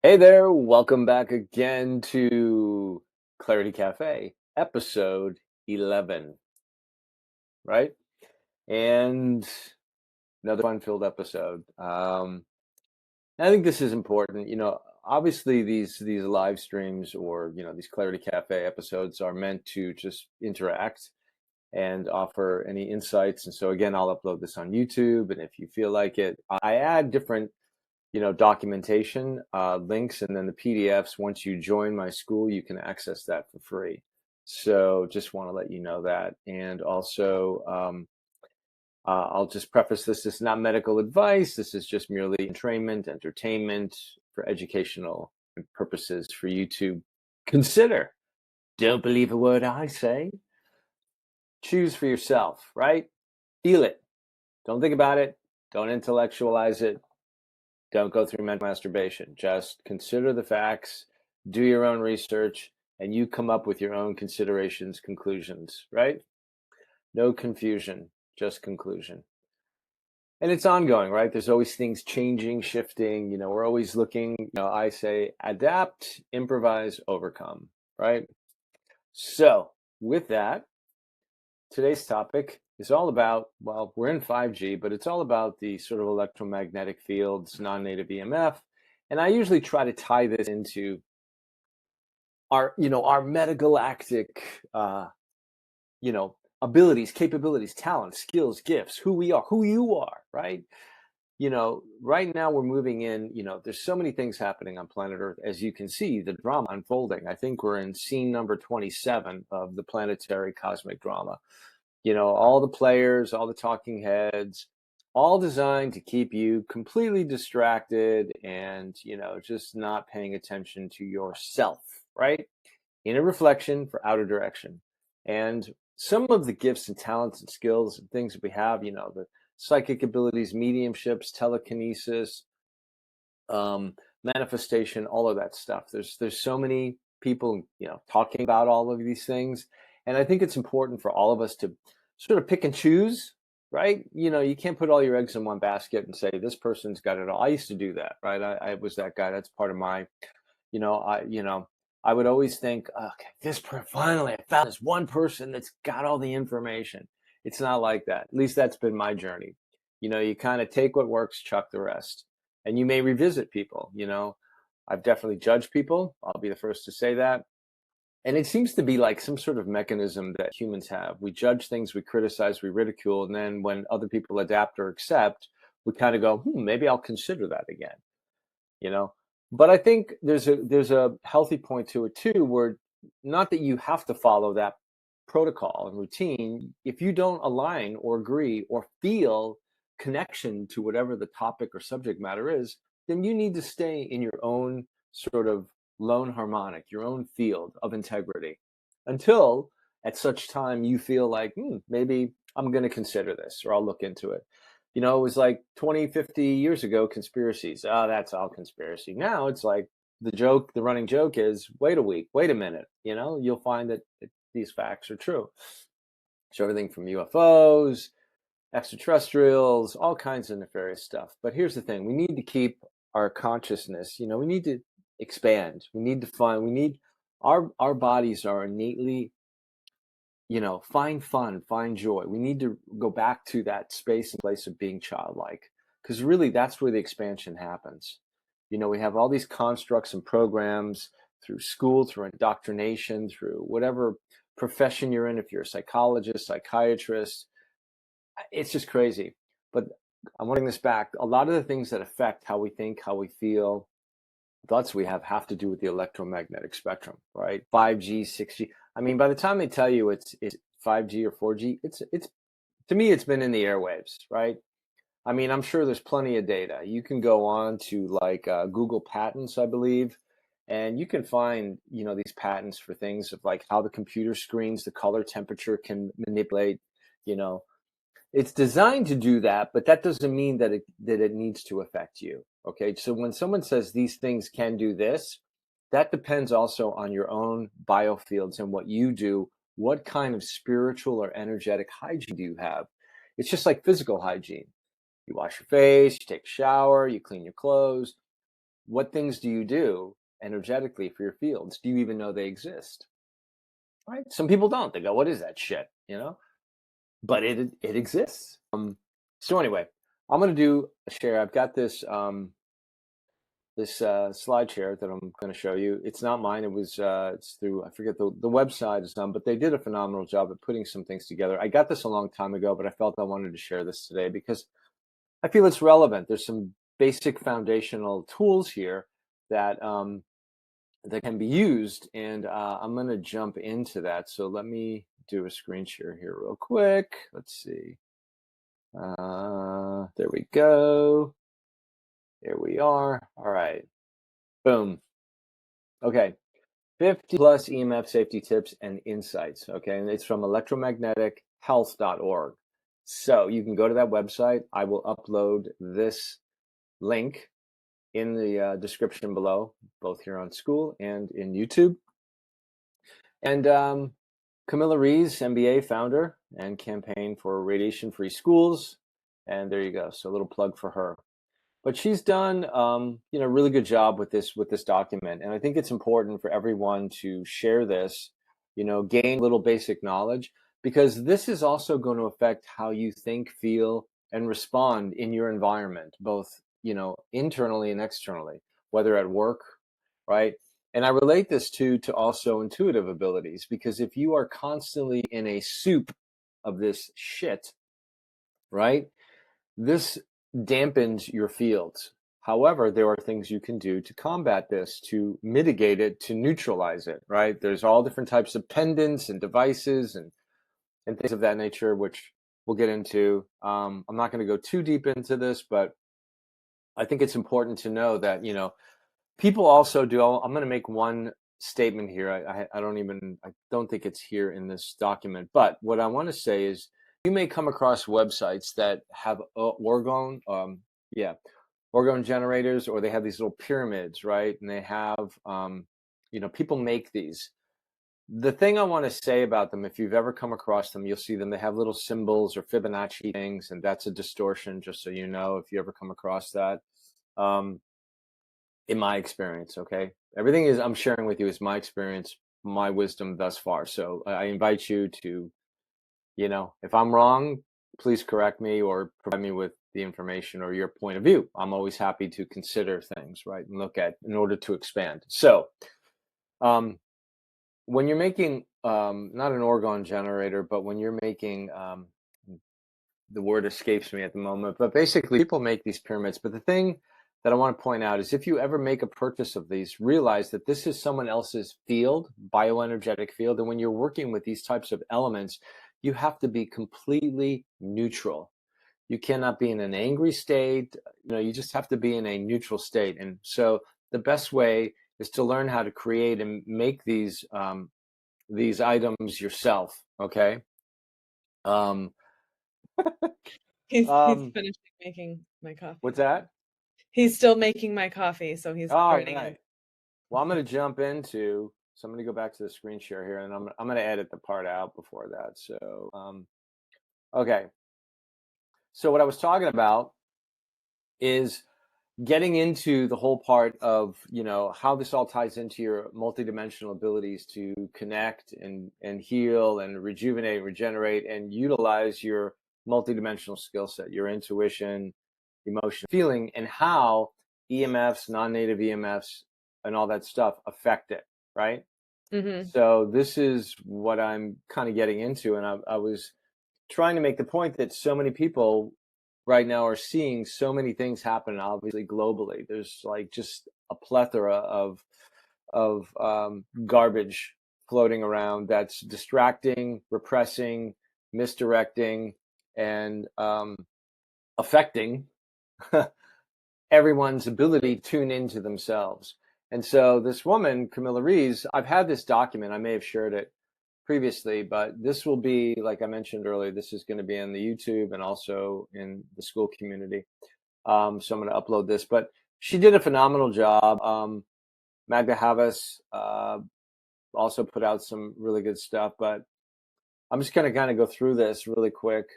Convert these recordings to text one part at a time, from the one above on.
Hey there, welcome back again to Clarity Cafe, episode 11, right? And another fun-filled episode. I think this is important. Obviously these live streams or, these Clarity Cafe episodes are meant to just interact and offer any insights. And so again, I'll upload this on YouTube, and if you feel like it, I add different documentation, links, and then the PDFs. Once you join my school, you can access that for free. So just want to let you know that. And also, I'll just preface this is not medical advice. This is just merely entrainment, entertainment, for educational purposes for you to consider. Don't believe a word I say. Choose for yourself, right? Feel it. Don't think about it. Don't intellectualize it. Don't go through mental masturbation. Just consider the facts, do your own research, and you come up with your own considerations, conclusions, right? No confusion, just conclusion. And it's ongoing, right? There's always things changing, shifting. We're always looking, I say adapt, improvise, overcome, right? So, with that, today's topic is all about, well, we're in 5G, but it's all about the sort of electromagnetic fields, non-native EMF. And I usually try to tie this into our metagalactic, abilities, capabilities, talents, skills, gifts, who we are, who you are, right? Right now we're moving in, there's so many things happening on planet Earth. As you can see, the drama unfolding. I think we're in scene number 27 of the planetary cosmic drama. All the players, all the talking heads, all designed to keep you completely distracted and, just not paying attention to yourself, right? Inner reflection for outer direction. And some of the gifts and talents and skills and things that we have, the psychic abilities, mediumships, telekinesis, manifestation, all of that stuff. There's so many people, talking about all of these things. And I think it's important for all of us to sort of pick and choose, right? You can't put all your eggs in one basket and say, this person's got it all. I used to do that, right? I was that guy. That's part of my, I would always think, okay, finally I found this one person that's got all the information. It's not like that. At least that's been my journey. You kind of take what works, chuck the rest. And you may revisit people. I've definitely judged people. I'll be the first to say that. And it seems to be like some sort of mechanism that humans have. We judge things, we criticize, we ridicule, and then when other people adapt or accept, we kind of go, maybe I'll consider that again. You know, but I think there's a healthy point to it too, where not that you have to follow that protocol and routine. If you don't align or agree or feel connection to whatever the topic or subject matter is, then you need to stay in your own sort of lone harmonic, your own field of integrity, until at such time you feel like, maybe I'm going to consider this or I'll look into it. It was like 20, 50 years ago, conspiracies. Oh, that's all conspiracy. Now it's like the running joke is, wait a week, wait a minute. You'll find that these facts are true. So everything from UFOs, extraterrestrials, all kinds of nefarious stuff. But here's the thing: we need to keep our consciousness. We need to expand. We need our bodies are innately, find fun, find joy. We need to go back to that space and place of being childlike, because really that's where the expansion happens. We have all these constructs and programs through school, through indoctrination, through whatever profession you're in. If you're a psychologist, psychiatrist, it's just crazy. But I'm wanting this back. A lot of the things that affect how we think, how we feel, thoughts we have to do with the electromagnetic spectrum, right? 5G, 6G. I mean, by the time they tell you it's 5G or 4G, it's to me, it's been in the airwaves, right? I mean, I'm sure there's plenty of data. You can go on to like Google Patents, I believe, and you can find, these patents for things of like how the computer screens the color temperature can manipulate. you know, it's designed to do that, but that doesn't mean that it needs to affect you. Okay, so when someone says these things can do this, that depends also on your own biofields and what you do. What kind of spiritual or energetic hygiene do you have? It's just like physical hygiene. You wash your face, you take a shower, you clean your clothes. what things do you do energetically for your fields? Do you even know they exist? Right? Some people don't. They go, "What is that shit?" You know, but it exists. So anyway, I'm gonna do a share. I've got this slide share that I'm going to show you. It's not mine. It was it's through, I forget the website is done, but they did a phenomenal job at putting some things together. I got this a long time ago, but I felt I wanted to share this today because I feel it's relevant. There's some basic foundational tools here that that can be used, and I'm going to jump into that. So let me do a screen share here real quick. Let's see. There we go. Here we are. All right. Boom. Okay. 50 plus EMF safety tips and insights. Okay. And it's from electromagnetichealth.org. So you can go to that website. I will upload this link in the description below, both here on School and in YouTube. And Camilla Rees, MBA founder and campaign for radiation-free schools. And there you go. So a little plug for her. But she's done, you know, a really good job with this document, and I think it's important for everyone to share this, you know, gain a little basic knowledge, because this is also going to affect how you think, feel, and respond in your environment, both, you know, internally and externally, whether at work, right? And I relate this to also intuitive abilities, because if you are constantly in a soup of this shit, right? This dampens your fields. However, there are things you can do to combat this, to mitigate it, to neutralize it, right? There's all different types of pendants and devices and things of that nature, which we'll get into. I'm not going to go too deep into this, but I think it's important to know that, you know, people also do. I'm going to make one statement here. I don't think it's here in this document, but what I want to say is you may come across websites that have Wargone, Wargone generators, or they have these little pyramids, right? And they have, you know, people make these. The thing I want to say about them, if you've ever come across them, you'll see them. They have little symbols or Fibonacci things, and that's a distortion, just so you know, if you ever come across that. In my experience, okay? Everything I'm sharing with you is my experience, my wisdom thus far. So I invite you to, you know, if I'm wrong, please correct me or provide me with the information or your point of view. I'm always happy to consider things, right, and look at in order to expand. So when you're making, not an Wargone generator, but when you're making, the word escapes me at the moment, but basically people make these pyramids. But the thing that I want to point out is if you ever make a purchase of these, realize that this is someone else's field, bioenergetic field. And when you're working with these types of elements, you have to be completely neutral. You cannot be in an angry state. You know, you just have to be in a neutral state. And so the best way is to learn how to create and make these items yourself. Okay. He's finishing making my coffee. What's that? He's still making my coffee, so he's writing right. Well, I'm going to jump into, so I'm going to go back to the screen share here, and I'm going to edit the part out before that. So, okay. So what I was talking about is getting into the whole part of, you know, how this all ties into your multidimensional abilities to connect and heal and rejuvenate, regenerate, and utilize your multidimensional skill set, your intuition, emotion, feeling, and how EMFs, non-native EMFs, and all that stuff affect it, right? Mm-hmm. So this is what I'm kind of getting into, and I was trying to make the point that so many people right now are seeing so many things happen, obviously globally. There's like just a plethora of garbage floating around that's distracting, repressing, misdirecting, and affecting everyone's ability to tune into themselves. And so this woman, Camilla Rees, I've had this document. I may have shared it previously, but this will be, like I mentioned earlier, this is going to be on the YouTube and also in the school community. So I'm going to upload this, but she did a phenomenal job. Magda Havas also put out some really good stuff, but I'm just going to kind of go through this really quick.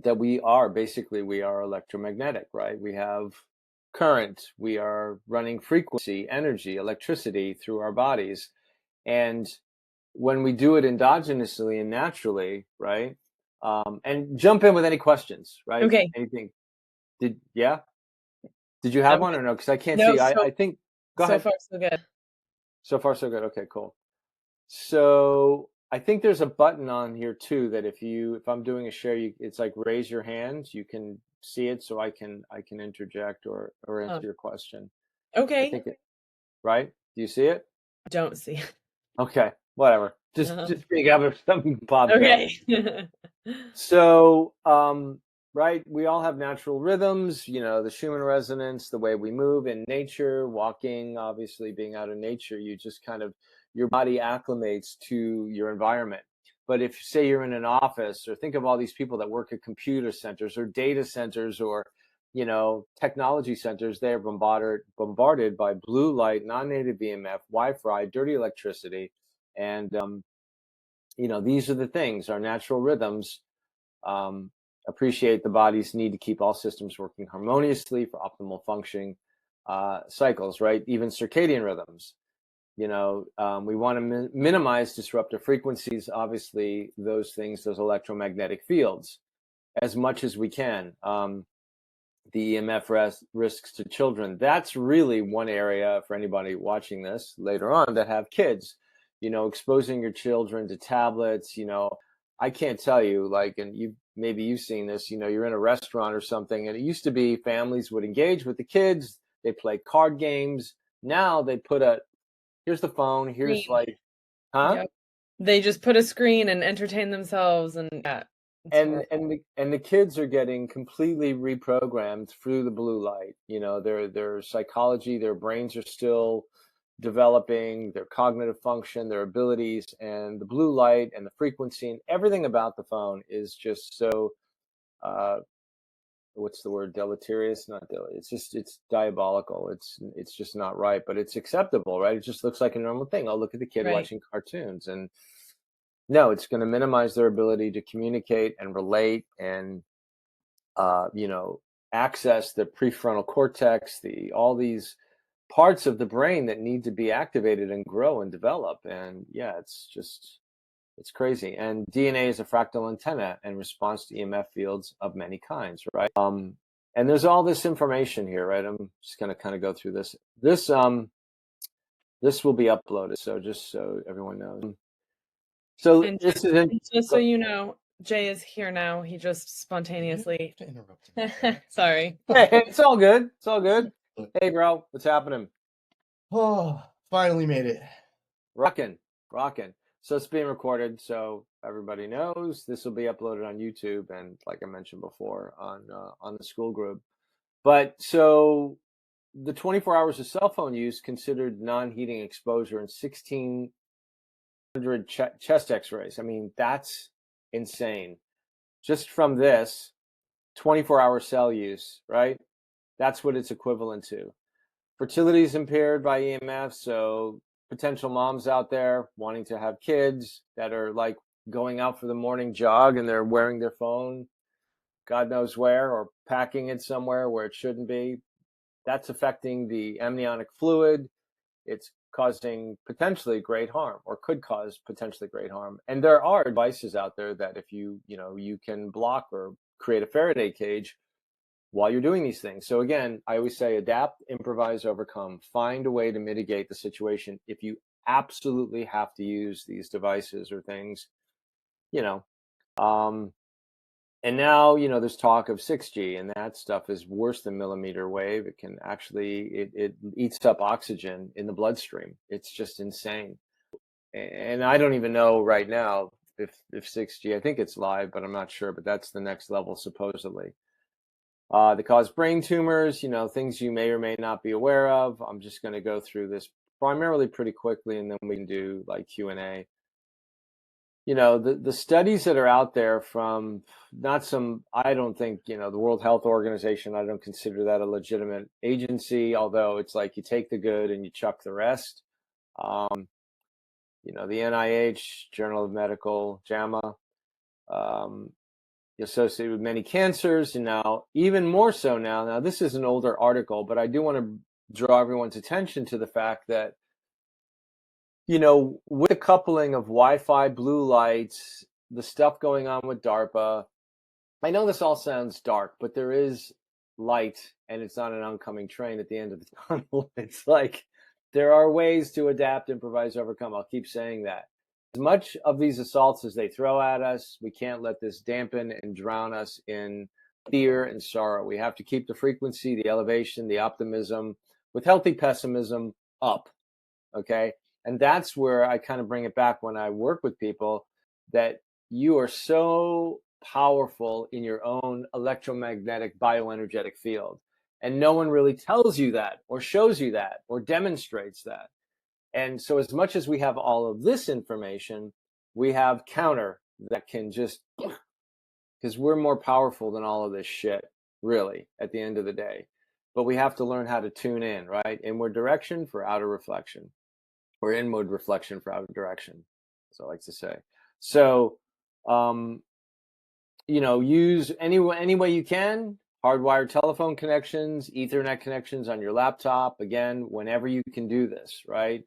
That we are electromagnetic, right? We have current, we are running frequency, energy, electricity through our bodies. And when we do it endogenously and naturally, right? And jump in with any questions, right? Okay. Anything? Did you have one or no? Because I can't No, see. I think. Go ahead. So far, so good. So far, so good. Okay, cool. So I think there's a button on here too that if I'm doing a share, it's like raise your hand. You can see it, so I can interject or answer your question. I Okay. think right. Do you see it? Don't see it. Okay, whatever. Just being up if something popped up. Okay. So, right, we all have natural rhythms, the Schumann resonance, the way we move in nature, walking, obviously being out in nature, you just kind of, your body acclimates to your environment. But if say you're in an office, or think of all these people that work at computer centers or data centers or, technology centers, they're bombarded by blue light, non-native EMF, Wi-Fi, dirty electricity. And, these are the things, our natural rhythms. Appreciate the body's need to keep all systems working harmoniously for optimal functioning cycles, right? Even circadian rhythms. We want to minimize disruptive frequencies, obviously, those things, those electromagnetic fields, as much as we can. The EMF risks to children. That's really one area for anybody watching this later on that have kids, exposing your children to tablets, I can't tell you, like, and maybe you've seen this, you're in a restaurant or something, and it used to be families would engage with the kids, they play card games. Now they put here's the phone, here's like, huh? Yep. They just put a screen and entertain themselves, and and the kids are getting completely reprogrammed through the blue light. Their psychology, their brains are still developing, their cognitive function, their abilities, and the blue light and the frequency and everything about the phone is just so what's the word, deleterious? Not it's diabolical. It's just not right, but it's acceptable, right? It just looks like a normal thing. Oh, look at the kid watching cartoons. And no, it's going to minimize their ability to communicate and relate and access the prefrontal cortex, all these parts of the brain that need to be activated and grow and develop. And yeah, it's crazy. And DNA is a fractal antenna and responds to EMF fields of many kinds, right? And there's all this information here, right? I'm just going to kind of go through this. This will be uploaded, so just so everyone knows. So this is just so you know, Jay is here now. He just spontaneously interrupted. Sorry. Hey, it's all good. It's all good. Hey, bro, what's happening? Oh, finally made it. Rocking. So it's being recorded, so everybody knows. This will be uploaded on YouTube and, like I mentioned before, on the school group. But so the 24 hours of cell phone use considered non-heating exposure in 1,600 chest X-rays. I mean, that's insane. Just from this 24-hour cell use, right? That's what it's equivalent to. Fertility is impaired by EMF, so potential moms out there wanting to have kids that are like going out for the morning jog and they're wearing their phone, God knows where, or packing it somewhere where it shouldn't be. That's affecting the amniotic fluid. It's causing potentially great harm, or could cause potentially great harm. And there are devices out there that if you can block or create a Faraday cage while you're doing these things. So again, I always say adapt, improvise, overcome. Find a way to mitigate the situation. If you absolutely have to use these devices or things, and now, there's talk of 6G, and that stuff is worse than millimeter wave. It can actually, it eats up oxygen in the bloodstream. It's just insane. And I don't even know right now if 6G, I think it's live, but I'm not sure, but that's the next level, supposedly. They cause brain tumors, things you may or may not be aware of. I'm just going to go through this primarily pretty quickly, and then we can do like Q&A. The studies that are out there from I don't think, the World Health Organization, I don't consider that a legitimate agency, although it's like you take the good and you chuck the rest. The NIH, Journal of Medical, JAMA, associated with many cancers, and now even more so now. Now, this is an older article, but I do want to draw everyone's attention to the fact that, with the coupling of Wi-Fi, blue lights, the stuff going on with DARPA, I know this all sounds dark, but there is light, and it's not an oncoming train at the end of the tunnel. It's like there are ways to adapt, improvise, overcome. I'll keep saying that. As much of these assaults as they throw at us, we can't let this dampen and drown us in fear and sorrow. We have to keep the frequency, the elevation, the optimism, with healthy pessimism up, okay? And that's where I kind of bring it back when I work with people, that you are so powerful in your own electromagnetic bioenergetic field. And no one really tells you that or shows you that or demonstrates that. And so as much as we have all of this information, we have counter that can just, because we're more powerful than all of this shit, really, at the end of the day. But we have to learn how to tune in, right? Inward direction for outer reflection, or inward reflection for outer direction, as I like to say. So, use any way you can. Hardwired telephone connections, Ethernet connections on your laptop. Again, whenever you can do this, right?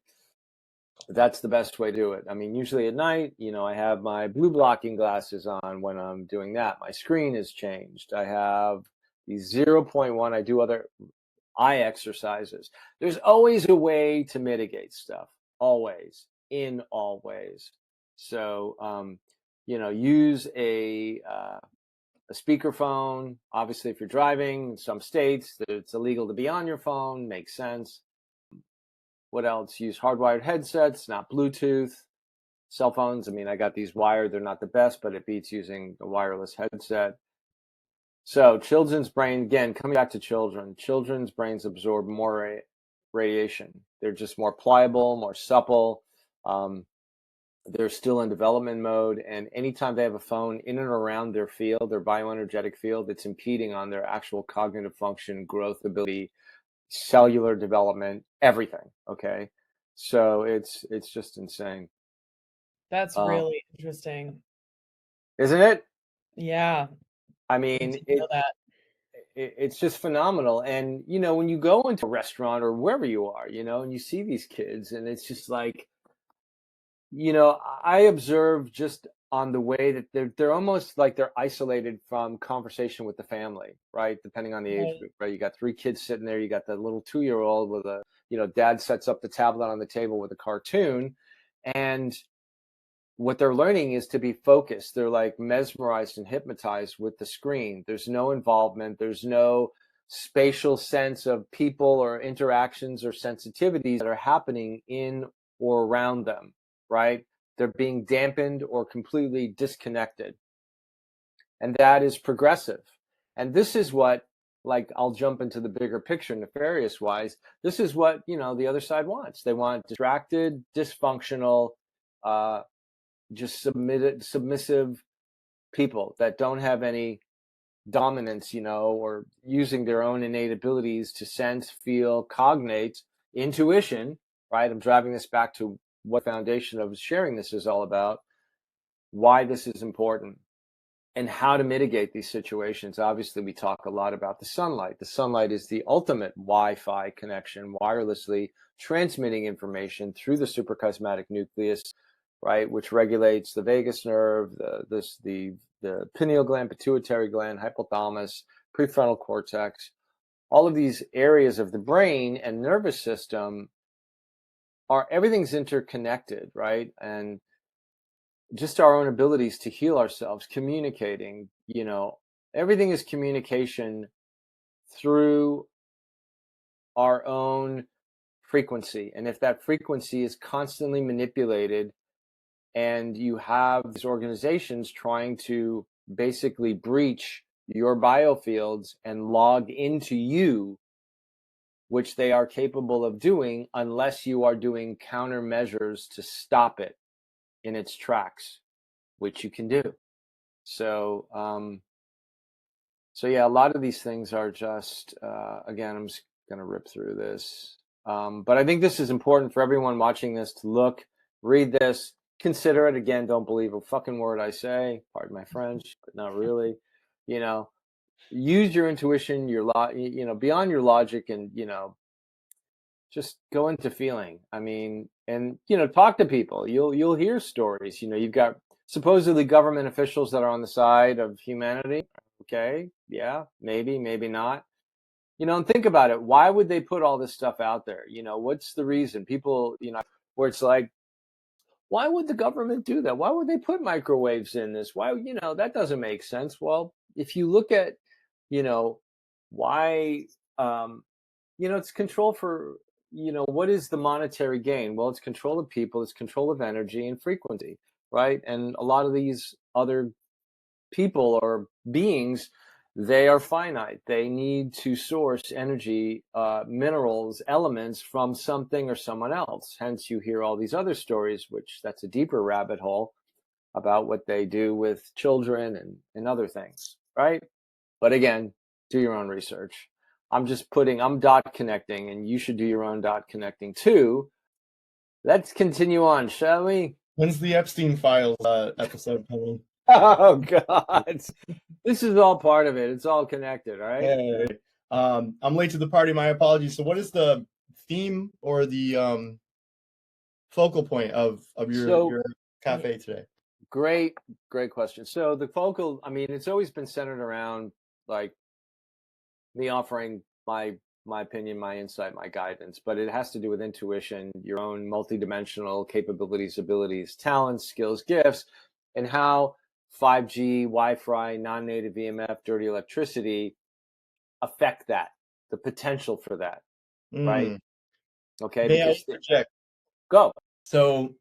That's the best way to do it. I mean, usually at night, I have my blue blocking glasses on when I'm doing that. My screen is changed. I have the 0.1. I do other eye exercises. There's always a way to mitigate stuff. Always, in all ways. So, use a speakerphone. Obviously, if you're driving, in some states it's illegal to be on your phone. Makes sense. What else? Use hardwired headsets, not Bluetooth. Cell phones, I mean, I got these wired. They're not the best, but it beats using a wireless headset. So children's brain, again, coming back to children's brains absorb more radiation. They're just more pliable, more supple. They're still in development mode. And anytime they have a phone in and around their field, their bioenergetic field, it's impeding on their actual cognitive function, growth ability, cellular development, everything. Okay. So it's just insane. That's really interesting. Isn't it? Yeah. I mean, it's just phenomenal. And, when you go into a restaurant or wherever you are, and you see these kids, and it's just like, I observe just on the way that they're almost like they're isolated from conversation with the family, right? Depending on the age group, right? You got 3 kids sitting there. You got the little 2-year-old with dad sets up the tablet on the table with a cartoon, and what they're learning is to be focused. They're like mesmerized and hypnotized with the screen. There's no involvement. There's no spatial sense of people or interactions or sensitivities that are happening in or around them, right? They're being dampened or completely disconnected. And that is progressive. And this is what, like, I'll jump into the bigger picture nefarious wise. This is what, the other side wants. They want distracted, dysfunctional, just submissive people that don't have any dominance, or using their own innate abilities to sense, feel, cognate, intuition, right? I'm driving this back to what foundation of sharing this is all about, why this is important, and how to mitigate these situations. Obviously, we talk a lot about the sunlight. The sunlight is the ultimate Wi-Fi connection, wirelessly transmitting information through the suprachiasmatic nucleus, right, which regulates the vagus nerve, the pineal gland, pituitary gland, hypothalamus, prefrontal cortex. All of these areas of the brain and nervous system everything's interconnected, right? And just our own abilities to heal ourselves, communicating, everything is communication through our own frequency. And if that frequency is constantly manipulated, and you have these organizations trying to basically breach your biofields and log into you, which they are capable of doing unless you are doing countermeasures to stop it in its tracks, which you can do. So, yeah, a lot of these things are just, again, I'm just going to rip through this. But I think this is important for everyone watching this to look, read this, consider it. Again, don't believe a fucking word I say. Pardon my French, but not really. you know, use your intuition, beyond your logic, and just go into feeling. I mean, and talk to people. You'll hear stories. You've got supposedly government officials that are on the side of humanity. Okay, yeah, maybe not. And think about it. Why would they put all this stuff out there? What's the reason? People, where it's like, why would the government do that? Why would they put microwaves in this? Why, that doesn't make sense. Well, if you look at, why, it's control for, what is the monetary gain? Well, it's control of people, it's control of energy and frequency, right? And a lot of these other people or beings, they are finite. They need to source energy, minerals, elements from something or someone else. Hence, you hear all these other stories, which that's a deeper rabbit hole about what they do with children and other things, right? But again, do your own research. I'm dot connecting, and you should do your own dot connecting too. Let's continue on, shall we? When's the Epstein Files episode coming? Oh God, this is all part of it. It's all connected, all right? Hey, I'm late to the party. My apologies. So, what is the theme or the focal point of your cafe today? Great question. So the focal, I mean, it's always been centered around like me offering my opinion, my insight, my guidance, but it has to do with intuition, your own multidimensional capabilities, abilities, talents, skills, gifts, and how 5G, Wi-Fi, non-native EMF, dirty electricity affect that, the potential for that, right? Okay, May I because interject? go. So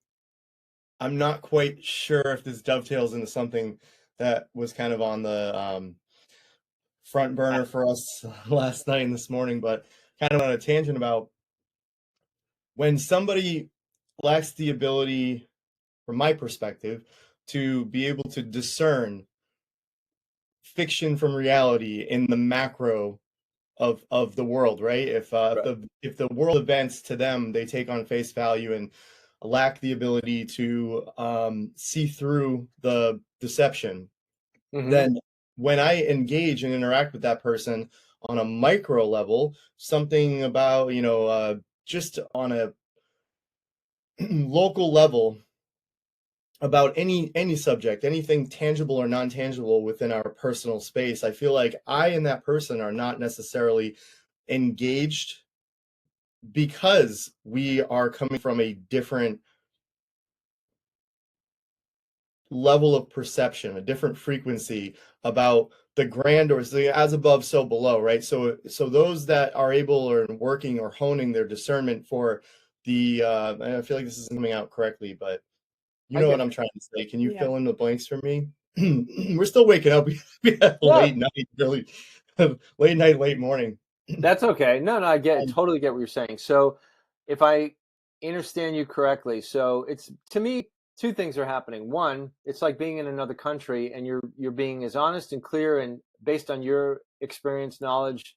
I'm not quite sure if this dovetails into something that was kind of on the front burner for us last night and this morning, but kind of on a tangent about when somebody lacks the ability, from my perspective, to be able to discern fiction from reality in the macro of the world, right? If if the world events to them they take on face value and lack the ability to see through the deception, then when I engage and interact with that person on a micro level, something about just on a local level about any subject, anything tangible or non-tangible within our personal space, I feel like I and that person are not necessarily engaged because we are coming from a different level of perception, a different frequency about the grand, or as above, so below, right? So those that are able or working or honing their discernment for the, I feel like this isn't coming out correctly, but you know what I'm trying to say. Can you fill in the blanks for me? We're still waking up. We have a late night, really late night, late morning. That's okay. No, I totally get what you're saying. So if I understand you correctly, so it's, to me, two things are happening. One, it's like being in another country and you're being as honest and clear and based on your experience, knowledge,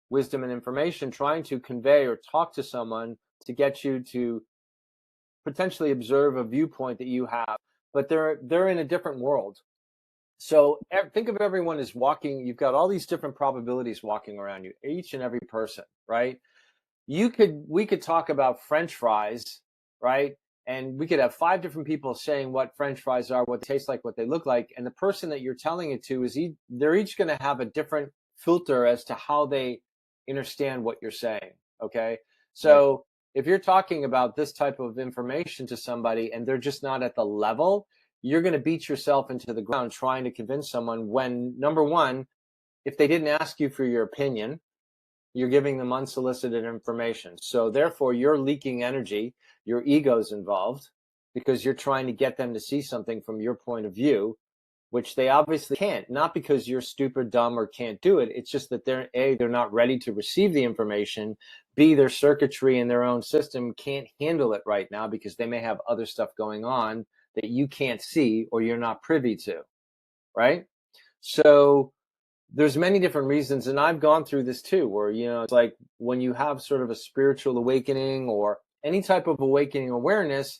wisdom, and information, trying to convey or talk to someone to get you to potentially observe a viewpoint that you have, but they're in a different world. So think of everyone as walking. You've got all these different probabilities walking around you, each and every person, right? We could talk about French fries, right? And we could have 5 different people saying what French fries are, what they taste like, what they look like. And the person that you're telling it to they're each going to have a different filter as to how they understand what you're saying. Okay. So if you're talking about this type of information to somebody and they're just not at the level, you're going to beat yourself into the ground trying to convince someone when, number one, if they didn't ask you for your opinion, you're giving them unsolicited information. So therefore, you're leaking energy, your ego's involved because you're trying to get them to see something from your point of view, which they obviously can't, not because you're stupid, dumb, or can't do it. It's just that they're not ready to receive the information. B, their circuitry in their own system can't handle it right now because they may have other stuff going on that you can't see or you're not privy to, right? So there's many different reasons, and I've gone through this too, where, it's like when you have sort of a spiritual awakening or any type of awakening awareness,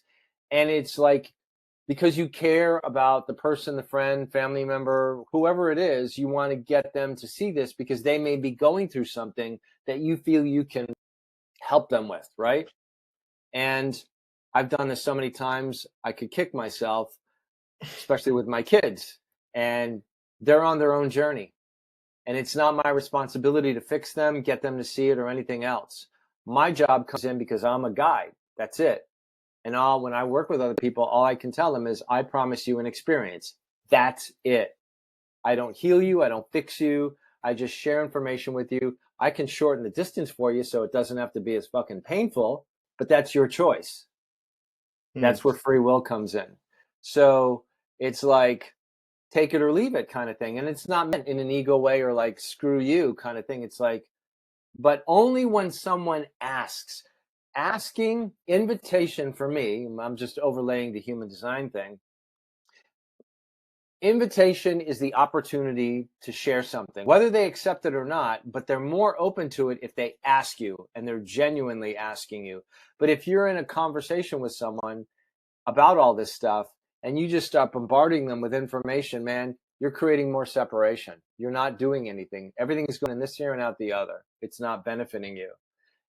and it's like because you care about the person, the friend, family member, whoever it is. You want to get them to see this because they may be going through something that you feel you can help them with, right? And I've done this so many times, I could kick myself, especially with my kids. And they're on their own journey. And it's not my responsibility to fix them, get them to see it, or anything else. My job comes in because I'm a guide. That's it. And when I work with other people, all I can tell them is, I promise you an experience. That's it. I don't heal you. I don't fix you. I just share information with you. I can shorten the distance for you so it doesn't have to be as fucking painful, but that's your choice. That's where free will comes in. So it's like, take it or leave it kind of thing. And it's not meant in an ego way or like, screw you kind of thing. It's like, but only when someone asks. Asking, invitation for me, I'm just overlaying the human design thing. Invitation is the opportunity to share something, whether they accept it or not, but they're more open to it if they ask you and they're genuinely asking you. But if you're in a conversation with someone about all this stuff and you just start bombarding them with information, man, you're creating more separation. You're not doing anything. Everything is going in this ear and out the other. It's not benefiting you.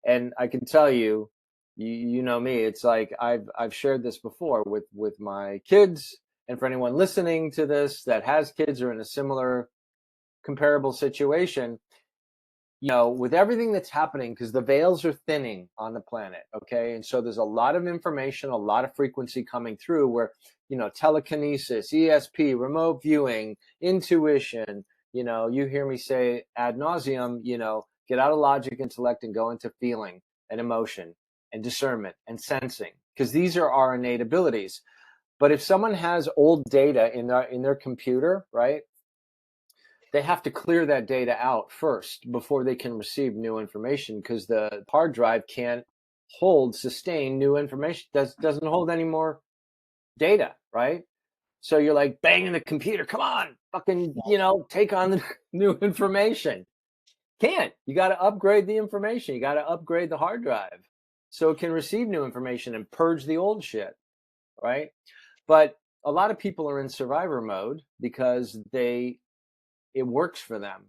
And I can tell you, you know me, it's like I've shared this before with my kids, and for anyone listening to this that has kids or in a similar comparable situation, you know, with everything that's happening, because the veils are thinning on the planet, okay? And so there's a lot of information, a lot of frequency coming through where, you know, telekinesis, ESP, remote viewing, intuition, you know, you hear me say ad nauseum, you know, get out of logic, intellect, and go into feeling and emotion and discernment and sensing, because these are our innate abilities. But if someone has old data in their computer, right, they have to clear that data out first before they can receive new information, because the hard drive can't sustain new information, doesn't hold any more data, right? So you're like banging the computer, come on, fucking, you know, take on the new information. Can't. You got to upgrade the information. You got to upgrade the hard drive so it can receive new information and purge the old shit, right? But a lot of people are in survivor mode because it works for them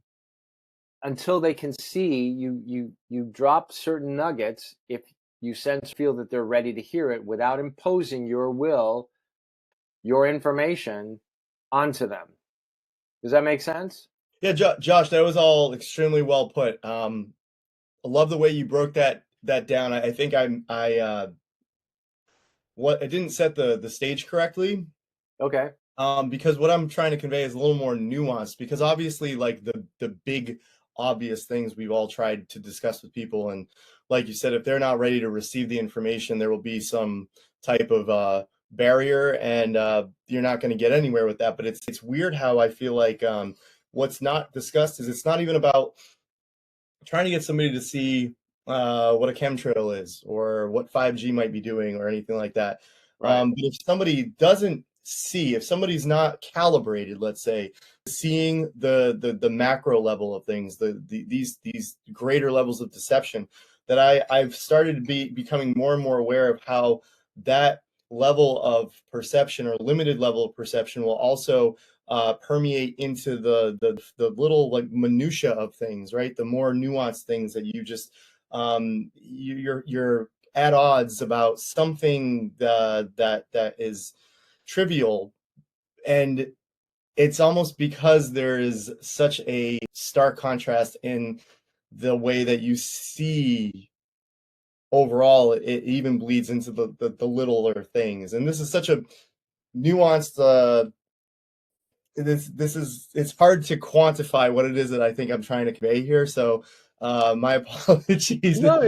until they can see you drop certain nuggets if you feel that they're ready to hear it without imposing your will, your information onto them. Does that make sense? Yeah, Josh, that was all extremely well put. I love the way you broke that down. I think I didn't set the stage correctly. Okay. Because what I'm trying to convey is a little more nuanced, because obviously like the big obvious things we've all tried to discuss with people, and like you said, if they're not ready to receive the information, there will be some type of barrier, and you're not going to get anywhere with that. But it's weird how I feel like what's not discussed is it's not even about trying to get somebody to see what a chemtrail is or what 5G might be doing or anything like that. Right. But if somebody doesn't see, if somebody's not calibrated, let's say, seeing the macro level of things, these greater levels of deception, that I've started to becoming more and more aware of how that level of perception or limited level of perception will also permeate into the little like minutia of things, right? The more nuanced things that you just you're at odds about something that is trivial, and it's almost because there is such a stark contrast in the way that you see overall. It even bleeds into the littler things, and this is such a nuanced it's hard to quantify what it is that I think I'm trying to convey here. So my apologies. No,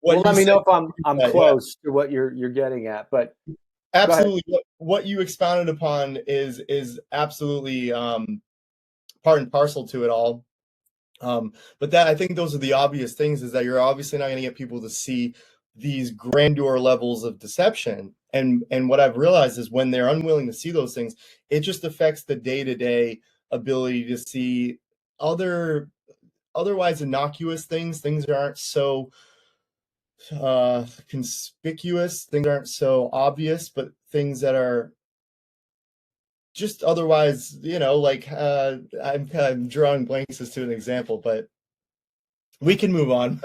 well, let me know if I'm close to what you're getting at, but absolutely what you expounded upon is absolutely part and parcel to it all. But that, I think those are the obvious things, is that you're obviously not going to get people to see these grandeur levels of deception. And what I've realized is when they're unwilling to see those things, it just affects the day-to-day ability to see otherwise innocuous things that aren't so conspicuous, things aren't so obvious, but things that are just otherwise, like I'm drawing blanks as to an example, but we can move on.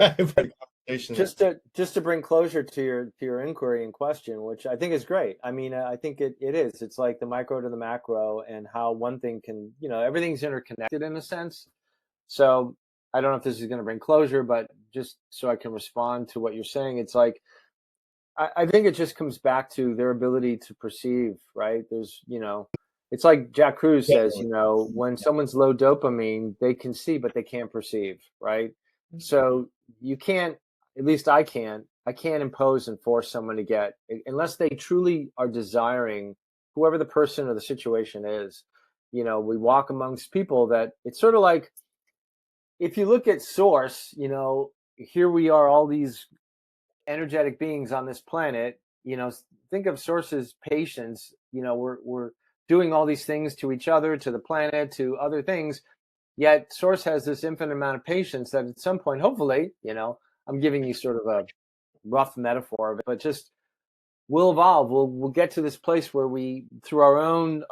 Just to bring closure to your inquiry in question, which I think is great. I mean, I think it is. It's like the micro to the macro, and how one thing can, everything's interconnected in a sense. So I don't know if this is going to bring closure, but just so I can respond to what you're saying, it's like, I think it just comes back to their ability to perceive, right? There's, it's like Jack Cruz says, when someone's low dopamine, they can see, but they can't perceive, right? So you can't, at least I can't impose and force someone to get, unless they truly are desiring, whoever the person or the situation is. We walk amongst people that it's sort of like, if you look at source, here we are, all these energetic beings on this planet, think of source's patience, we're doing all these things to each other, to the planet, to other things, yet source has this infinite amount of patience that at some point, hopefully, I'm giving you sort of a rough metaphor of it, but just we'll evolve, we'll get to this place where we, through our own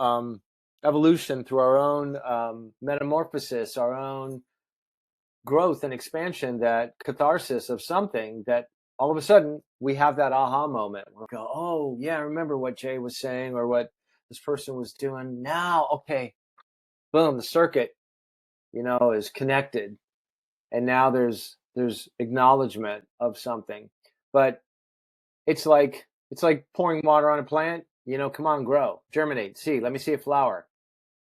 evolution, through our own metamorphosis, our own growth and expansion, that catharsis of something, that all of a sudden we have that aha moment. We'll go, oh yeah, I remember what Jay was saying or what this person was doing. Now, okay, boom, the circuit, is connected, and now there's acknowledgement of something. But it's like pouring water on a plant. Come on, grow, germinate, see. Let me see a flower.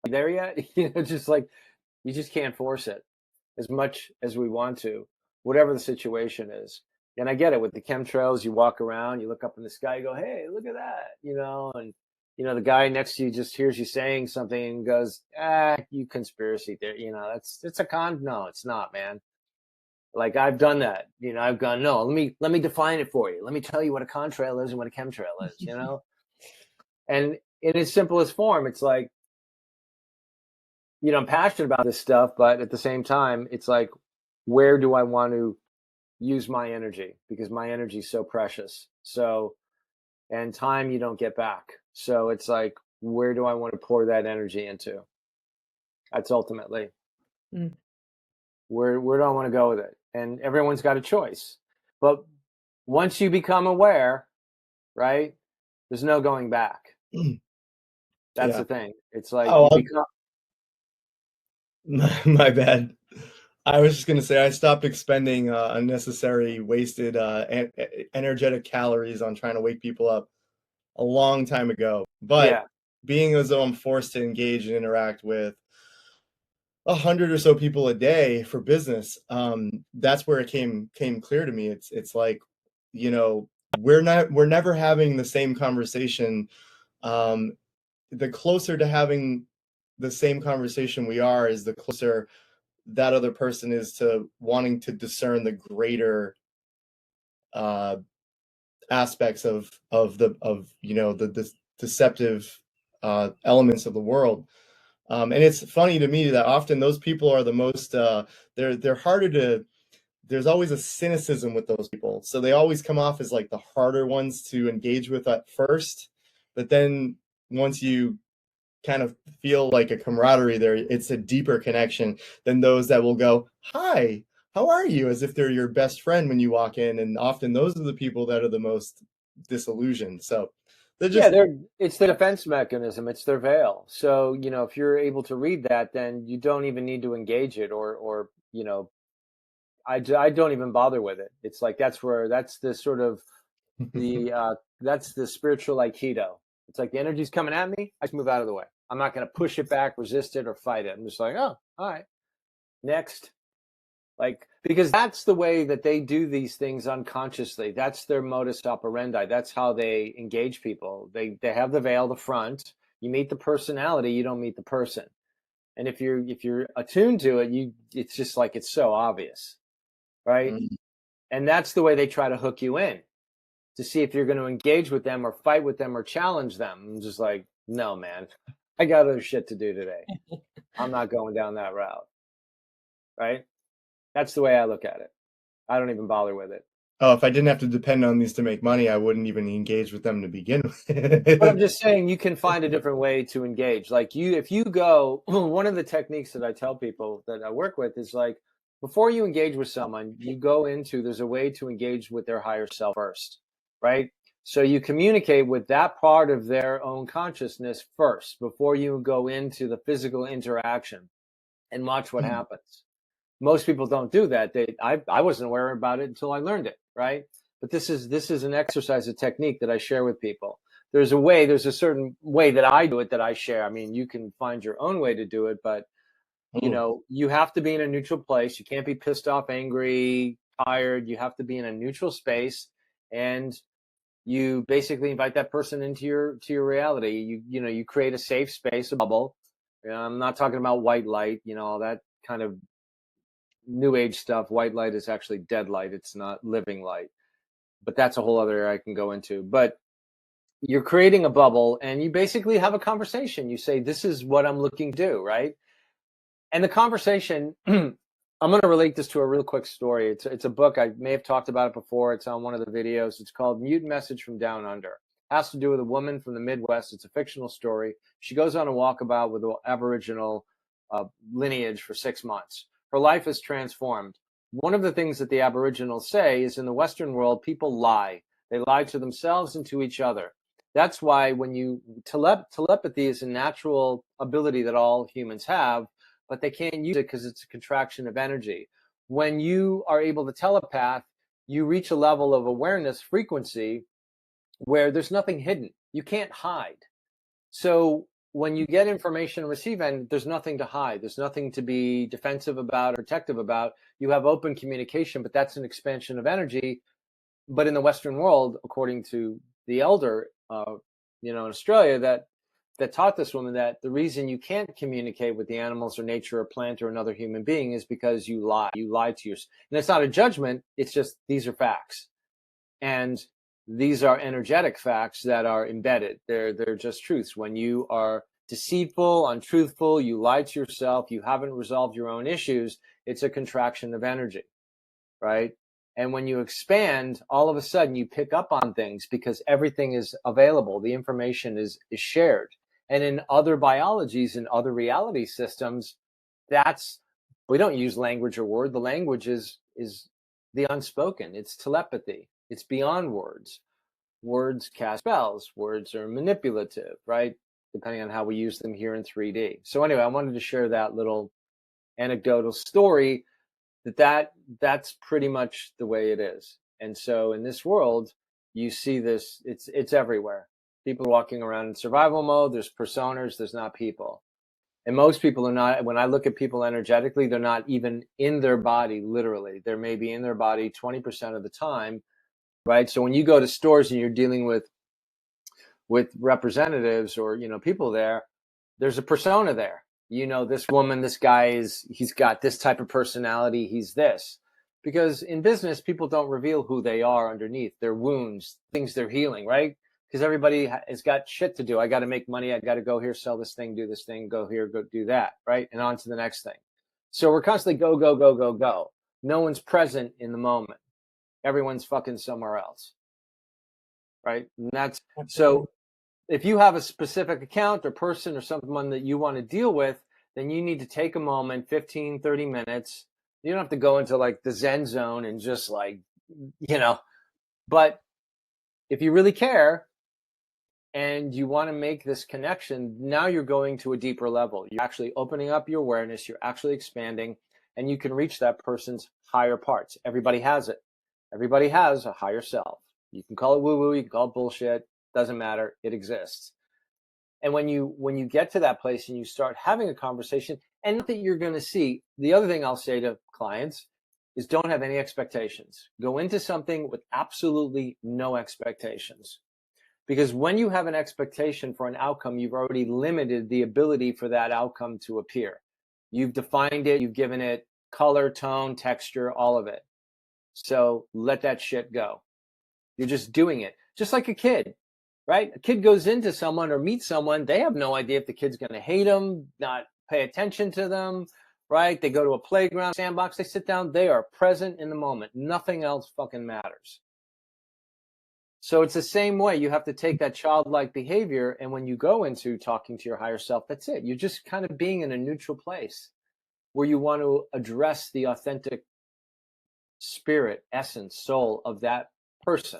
Are you there yet? Just like, you just can't force it as much as we want to, whatever the situation is. And I get it with the chemtrails. You walk around, you look up in the sky, you go, hey, look at that, and the guy next to you just hears you saying something and goes, you conspiracy theory, it's a con. No, it's not, man. Like, I've done that. I've gone, no, let me define it for you. Let me tell you what a contrail is and what a chemtrail is, And in its simplest form, it's like, I'm passionate about this stuff, but at the same time, it's like, where do I want to use my energy? Because my energy is so precious. So, and time you don't get back. So it's like, where do I want to pour that energy into? That's ultimately where do I want to go with it? And everyone's got a choice. But once you become aware, right, there's no going back. That's the thing. It's like, my bad. I was just going to say, I stopped expending unnecessary, wasted energetic calories on trying to wake people up a long time ago. But being as though I'm forced to engage and interact with 100 or so people a day for business, that's where it came clear to me. It's like, we're never having the same conversation. The closer to having the same conversation we are, is the closer that other person is to wanting to discern the greater aspects of the deceptive elements of the world. And it's funny to me that often those people are the most they're harder to, there's always a cynicism with those people, so they always come off as like the harder ones to engage with at first, but then once you kind of feel like a camaraderie there, it's a deeper connection than those that will go, hi, how are you, as if they're your best friend when you walk in. And often those are the people that are the most disillusioned. So it's the defense mechanism. It's their veil. So, if you're able to read that, then you don't even need to engage it, or I don't even bother with it. It's like, that's the sort of that's the spiritual Aikido. It's like, the energy's coming at me, I just move out of the way. I'm not going to push it back, resist it, or fight it. I'm just like, oh, all right, next. Like, because that's the way that they do these things unconsciously. That's their modus operandi. That's how they engage people. They have the veil, the front. You meet the personality, you don't meet the person. And if you're attuned to it, it's just like, it's so obvious, right? And that's the way they try to hook you in, to see if you're going to engage with them or fight with them or challenge them. I'm just like, no, man, I got other shit to do today. I'm not going down that route. Right? That's the way I look at it. I don't even bother with it. Oh, if I didn't have to depend on these to make money, I wouldn't even engage with them to begin But I'm with. just saying you can find a different way to engage. Like if you go, one of the techniques that I tell people that I work with is like, before you engage with someone, you go into, there's a way to engage with their higher self first, right? So you communicate with that part of their own consciousness first before you go into the physical interaction and watch what happens. Most people don't do that. I wasn't aware about it until I learned it, right? But this is an exercise, a technique that I share with people. There's a certain way that I do it that I share. I mean, you can find your own way to do it, but you have to be in a neutral place. You can't be pissed off, angry, tired. You have to be in a neutral space, and you basically invite that person into your reality. You create a safe space, a bubble. I'm not talking about white light, all that kind of new age stuff. White light is actually dead light. It's not living light, but that's a whole other area I can go into. But you're creating a bubble and you basically have a conversation. You say, this is what I'm looking to do, right? And the conversation, I'm going to relate this to a real quick story. It's a book. I may have talked about it before. It's on one of the videos. It's called Mute Message from Down Under. It has to do with a woman from the Midwest. It's a fictional story. She goes on a walkabout with an Aboriginal lineage for 6 months. Her life is transformed. One of the things that the Aboriginals say is in the Western world, people lie. They lie to themselves and to each other. That's why when telepathy is a natural ability that all humans have, but they can't use it because it's a contraction of energy. When you are able to telepath, you reach a level of awareness frequency where there's nothing hidden. You can't hide. So when you get information and receive it, there's nothing to hide. There's nothing to be defensive about or protective about. You have open communication, but that's an expansion of energy. But in the Western world, according to the elder, in Australia, that taught this woman that the reason you can't communicate with the animals or nature or plant or another human being is because you lie. You lie to yourself. And it's not a judgment. It's just, these are facts. And these are energetic facts that are embedded. They're just truths. When you are deceitful, untruthful, you lie to yourself, you haven't resolved your own issues, it's a contraction of energy, right? And when you expand, all of a sudden you pick up on things because everything is available. The information is shared. And in other biologies, in other reality systems, we don't use language or word. The language is the unspoken. It's telepathy. It's beyond words. Words cast spells. Words are manipulative, right? Depending on how we use them here in 3D. So anyway, I wanted to share that little anecdotal story that's pretty much the way it is. And so in this world, you see this, it's everywhere. People are walking around in survival mode. There's personas, there's not people. And most people are not, when I look at people energetically, they're not even in their body, literally. They're maybe in their body 20% of the time, right? So when you go to stores and you're dealing with representatives or, people there, there's a persona there. This woman, this guy he's got this type of personality. He's this. Because in business, people don't reveal who they are underneath, their wounds, things they're healing, right? Because everybody has got shit to do. I got to make money. I got to go here, sell this thing, do this thing, go here, go do that, right? And on to the next thing. So we're constantly go, go, go, go, go. No one's present in the moment. Everyone's fucking somewhere else, right? And that's so. If you have a specific account or person or someone that you want to deal with, then you need to take a moment, 15, 30 minutes. You don't have to go into like the Zen zone and just like, but if you really care and you want to make this connection, now you're going to a deeper level. You're actually opening up your awareness. You're actually expanding and you can reach that person's higher parts. Everybody has it. Everybody has a higher self. You can call it woo-woo. You can call it bullshit. Doesn't matter. It exists. And when you get to that place and you start having a conversation, and not that you're going to see, the other thing I'll say to clients is don't have any expectations. Go into something with absolutely no expectations. Because when you have an expectation for an outcome, you've already limited the ability for that outcome to appear. You've defined it. You've given it color, tone, texture, all of it. So let that shit go. You're just doing it. Just like a kid. Right? A kid goes into someone or meets someone. They have no idea if the kid's going to hate them, not pay attention to them, right? They go to a playground, sandbox, they sit down, they are present in the moment. Nothing else fucking matters. So it's the same way. You have to take that childlike behavior, and when you go into talking to your higher self, that's it. You're just kind of being in a neutral place where you want to address the authentic spirit, essence, soul of that person.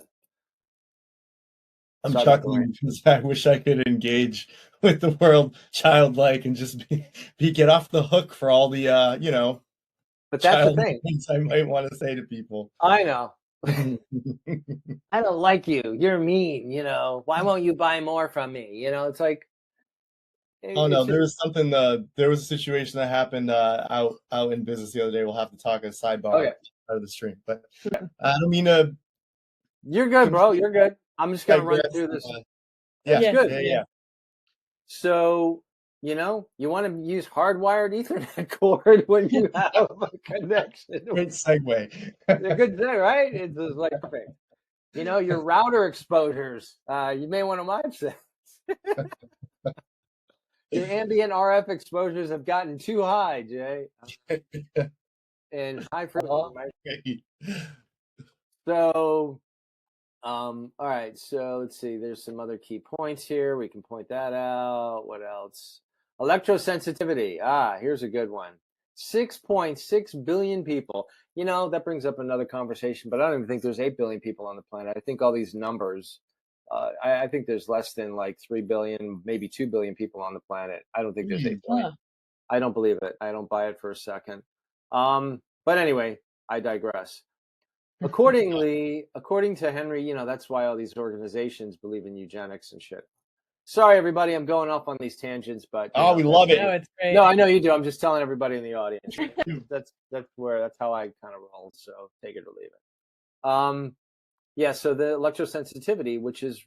I'm chuckling because I wish I could engage with the world childlike and just get off the hook for all the but that's the thing. things I might want to say to people. I know. I don't like you. You're mean. Why won't you buy more from me? It's like. Oh no, there was something. There was a situation that happened out in business the other day. We'll have to talk a sidebar out of the stream, but I don't mean to. You're good, bro. You're good. I'm just gonna run through this. Yeah, good. Yeah. So you want to use hardwired Ethernet cord when you have a connection. Great segue. A good thing, right? It's just like perfect. Your router exposures. You may want to watch this. Your ambient RF exposures have gotten too high, Jay. And high frequency, right? So, all right. So let's see. There's some other key points here. We can point that out. What else? Electrosensitivity. Here's a good one. 6.6 billion people. That brings up another conversation, but I don't even think there's 8 billion people on the planet. I think all these numbers, I think there's less than like 3 billion, maybe 2 billion people on the planet. I don't think there's 8 billion. I don't believe it. I don't buy it for a second. But anyway, I digress. According to Henry, that's why all these organizations believe in eugenics and shit. Sorry, everybody, I'm going off on these tangents, but we love it. No, it's great. No, I know you do. I'm just telling everybody in the audience. that's how I kind of roll. So take it or leave it. So the electrosensitivity, which is,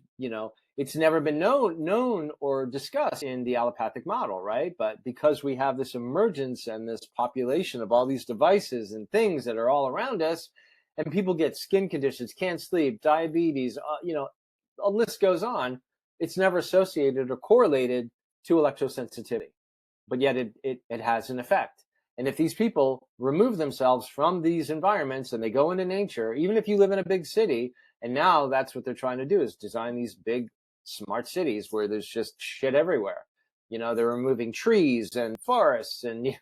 it's never been known or discussed in the allopathic model, right? But because we have this emergence and this population of all these devices and things that are all around us, and people get skin conditions, can't sleep, diabetes, a list goes on. It's never associated or correlated to electrosensitivity, but yet it has an effect. And if these people remove themselves from these environments and they go into nature, even if you live in a big city, and now that's what they're trying to do is design these big smart cities where there's just shit everywhere. They're removing trees and forests, and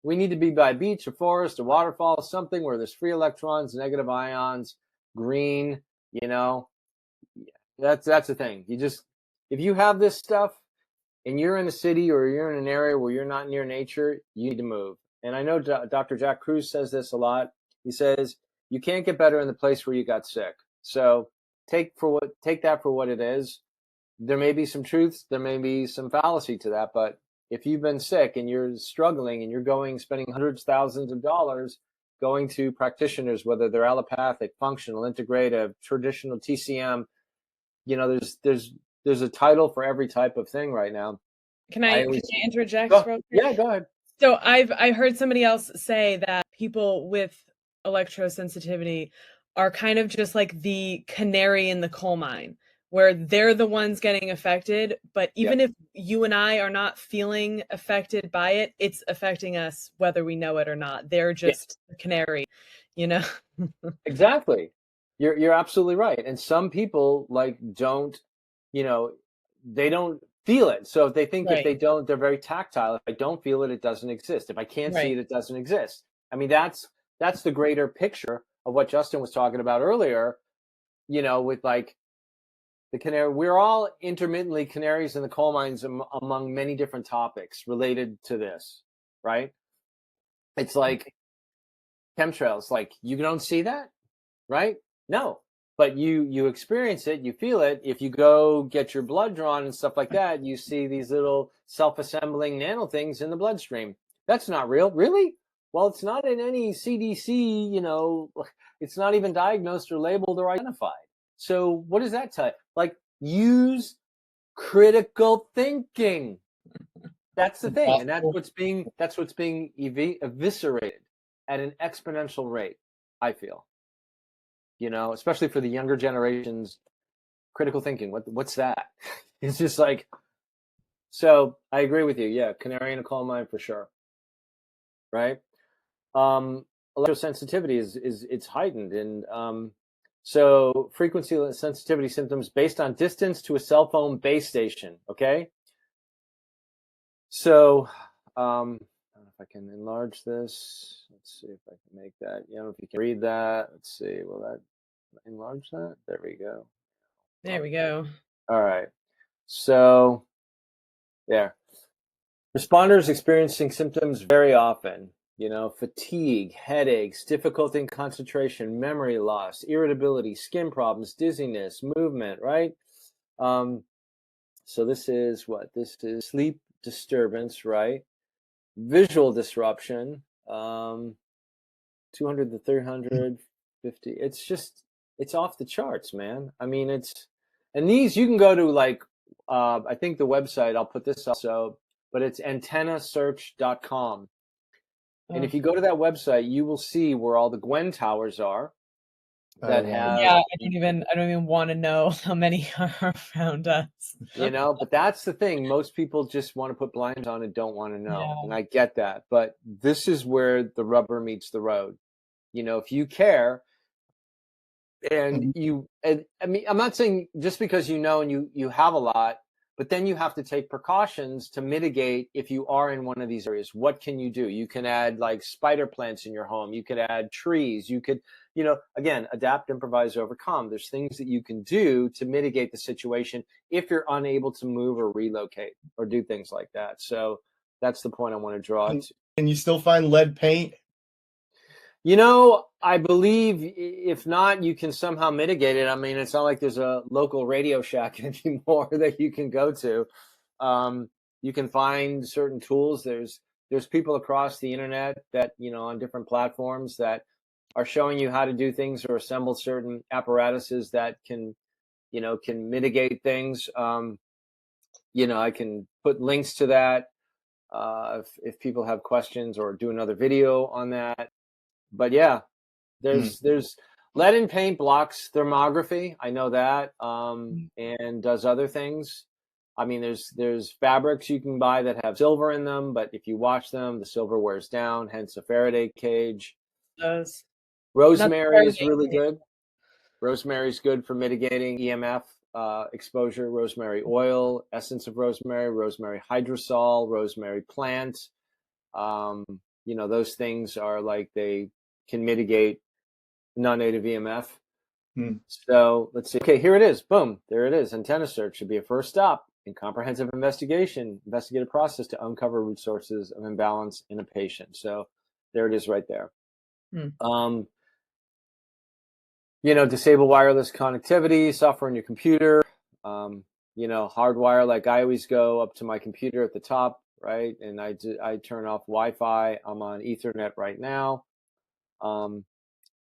we need to be by a beach, a forest, a waterfall, something where there's free electrons, negative ions, green, that's the thing. If you have this stuff and you're in a city or you're in an area where you're not near nature, you need to move. And I know Dr. Jack Kruse says this a lot. He says, you can't get better in the place where you got sick. So take that for what it is. There may be some truths, there may be some fallacy to that, but if you've been sick and you're struggling and you're spending hundreds, thousands of dollars going to practitioners, whether they're allopathic, functional, integrative, traditional TCM, there's a title for every type of thing right now. Can I interject? Yeah, go ahead. So I heard somebody else say that people with electrosensitivity are kind of just like the canary in the coal mine, where they're the ones getting affected. But even if you and I are not feeling affected by it, it's affecting us whether we know it or not. They're just the canary, Exactly. You're absolutely right. And some people don't, they don't feel it. So if they think if they don't, they're very tactile. If I don't feel it, it doesn't exist. If I can't see it, it doesn't exist. I mean, that's the greater picture of what Justin was talking about earlier, with like the canary. We're all intermittently canaries in the coal mines among many different topics related to this, right? It's like chemtrails, like you don't see that, right? No, but you experience it, you feel it. If you go get your blood drawn and stuff like that, you see these little self-assembling nano things in the bloodstream. That's not real. Really? Well, it's not in any CDC, it's not even diagnosed or labeled or identified. So what does that tell you? Like, use critical thinking. That's the thing. And that's what's being eviscerated at an exponential rate, I feel. Especially for the younger generations, critical thinking. What's that? It's just like, so I agree with you. Yeah, canary in a coal mine for sure. right? Electrosensitivity is it's heightened, and so frequency sensitivity symptoms based on distance to a cell phone base station. Okay, so I don't know if I can enlarge this. Let's see if I can make that. I don't know if you can read that. Let's see. Will that enlarge that? There we go. There we go. All right. So there. Responders experiencing symptoms very often, fatigue, headaches, difficulty in concentration, memory loss, irritability, skin problems, dizziness, movement, right? So this is what? This is sleep disturbance, right? Visual disruption, 200 to 350. It's off the charts, man. I mean, and these, you can go to I think the website, I'll put this also, but it's antennasearch.com. And if you go to that website, you will see where all the Gwen towers are that have. Yeah, I don't even want to know how many are around us. But that's the thing. Most people just want to put blinds on and don't want to know. Yeah. And I get that. But this is where the rubber meets the road. If you care, and I mean, I'm not saying just because and you have a lot, but then you have to take precautions to mitigate if you are in one of these areas. What can you do? You can add like spider plants in your home. You could add trees. You could, again, adapt, improvise, overcome. There's things that you can do to mitigate the situation if you're unable to move or relocate or do things like that. So that's the point I want to draw. Can you still find lead paint? I believe if not, you can somehow mitigate it. I mean, it's not like there's a local Radio Shack anymore that you can go to. You can find certain tools. There's people across the internet that, on different platforms that are showing you how to do things or assemble certain apparatuses that can mitigate things. I can put links to that if people have questions, or do another video on that. But yeah, there's lead in paint blocks thermography. I know that, and does other things. I mean, there's fabrics you can buy that have silver in them, but if you wash them, the silver wears down. Hence a Faraday cage. Rosemary is really good. Rosemary's good for mitigating EMF exposure. Rosemary oil, essence of rosemary, rosemary hydrosol, rosemary plant. Those things are they can mitigate non-native EMF. So let's see. Okay, here it is. Boom, there it is. Antenna search should be a first stop in comprehensive investigative process to uncover root sources of imbalance in a patient. So there it is right there. Disable wireless connectivity, software in your computer, hardwire, like I always go up to my computer at the top, right? And I turn off Wi-Fi. I'm on Ethernet right now.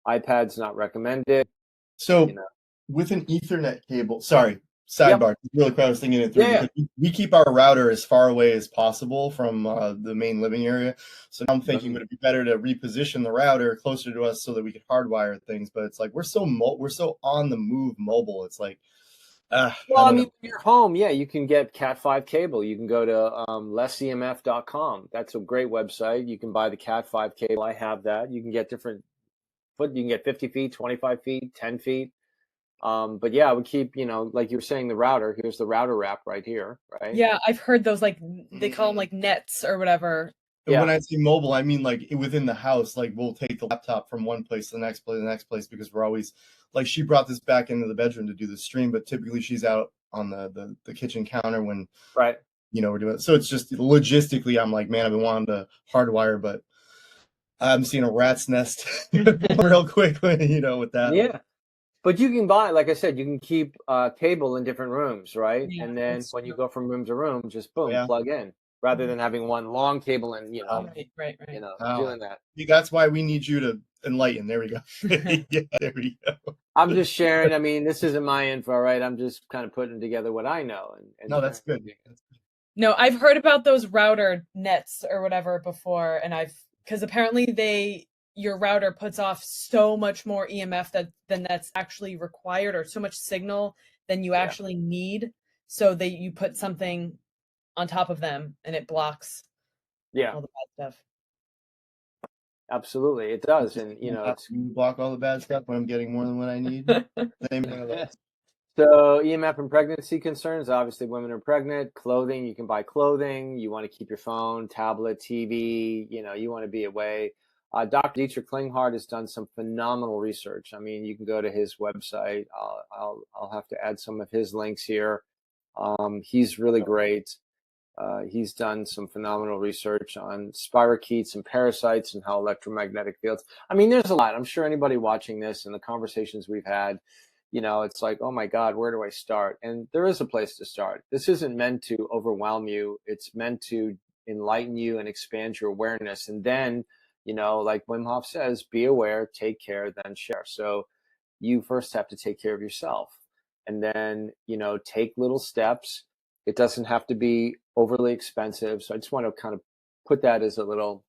iPad's not recommended. So with an Ethernet cable, sorry, sidebar, really quick, I was thinking it through. Yeah. We keep our router as far away as possible from the main living area. So now I'm thinking, would it be better to reposition the router closer to us so that we could hardwire things? But it's like we're so on the move mobile. It's like, well, I mean, in your home, you can get Cat5 cable. You can go to lessemf.com. That's a great website. You can buy the Cat5 cable. I have that. You can get different. You can get 50 feet, 25 feet, 10 feet. But yeah, I would keep, like you were saying, the router. Here's the router wrap right here, right? Yeah, I've heard those, they call them like nets or whatever. Yeah. When I say mobile, I mean like within the house. Like we'll take the laptop from one place to the next place, because we're always she brought this back into the bedroom to do the stream, but typically she's out on the kitchen counter when we're doing it. So it's just logistically, I'm like, man, I've been wanting to hardwire, but I'm seeing a rat's nest real quickly, with that. Yeah. But you can buy, like I said, you can keep cable in different rooms, right? Yeah, and then when you go from room to room, just boom, plug in, rather than having one long cable and right. doing that. That's why we need you to enlighten. There we go. Yeah, there we go. I'm just sharing. I mean, this isn't my info, right? I'm just kind of putting together what I know. And no, that's good. No, I've heard about those router nets or whatever before, and because apparently your router puts off so much more EMF than that's actually required, or so much signal than you actually need. So you put something on top of them and it blocks all the bad stuff. Absolutely, it does, and you know, it's You block all the bad stuff when I'm getting more than what I need. Same thing with us. so EMF and pregnancy concerns. Obviously, women are pregnant. Clothing, you can buy clothing. You want to keep your phone, tablet, TV. You know, you want to be away. Dr. Dietrich Klinghardt has done some phenomenal research. I mean, you can go to his website. I'll have to add some of his links here. He's really great. He's done some phenomenal research on spirochetes and parasites and how electromagnetic fields. I mean, there's a lot. I'm sure anybody watching this and the conversations we've had, you know, it's like, oh my God, where do I start? And there is a place to start. This isn't meant to overwhelm you. It's meant to enlighten you and expand your awareness. And then, you know, like Wim Hof says, be aware, take care, then share. So you first have to take care of yourself. And then, you know, take little steps. It doesn't have to be overly expensive. So I just want to kind of put that as a little,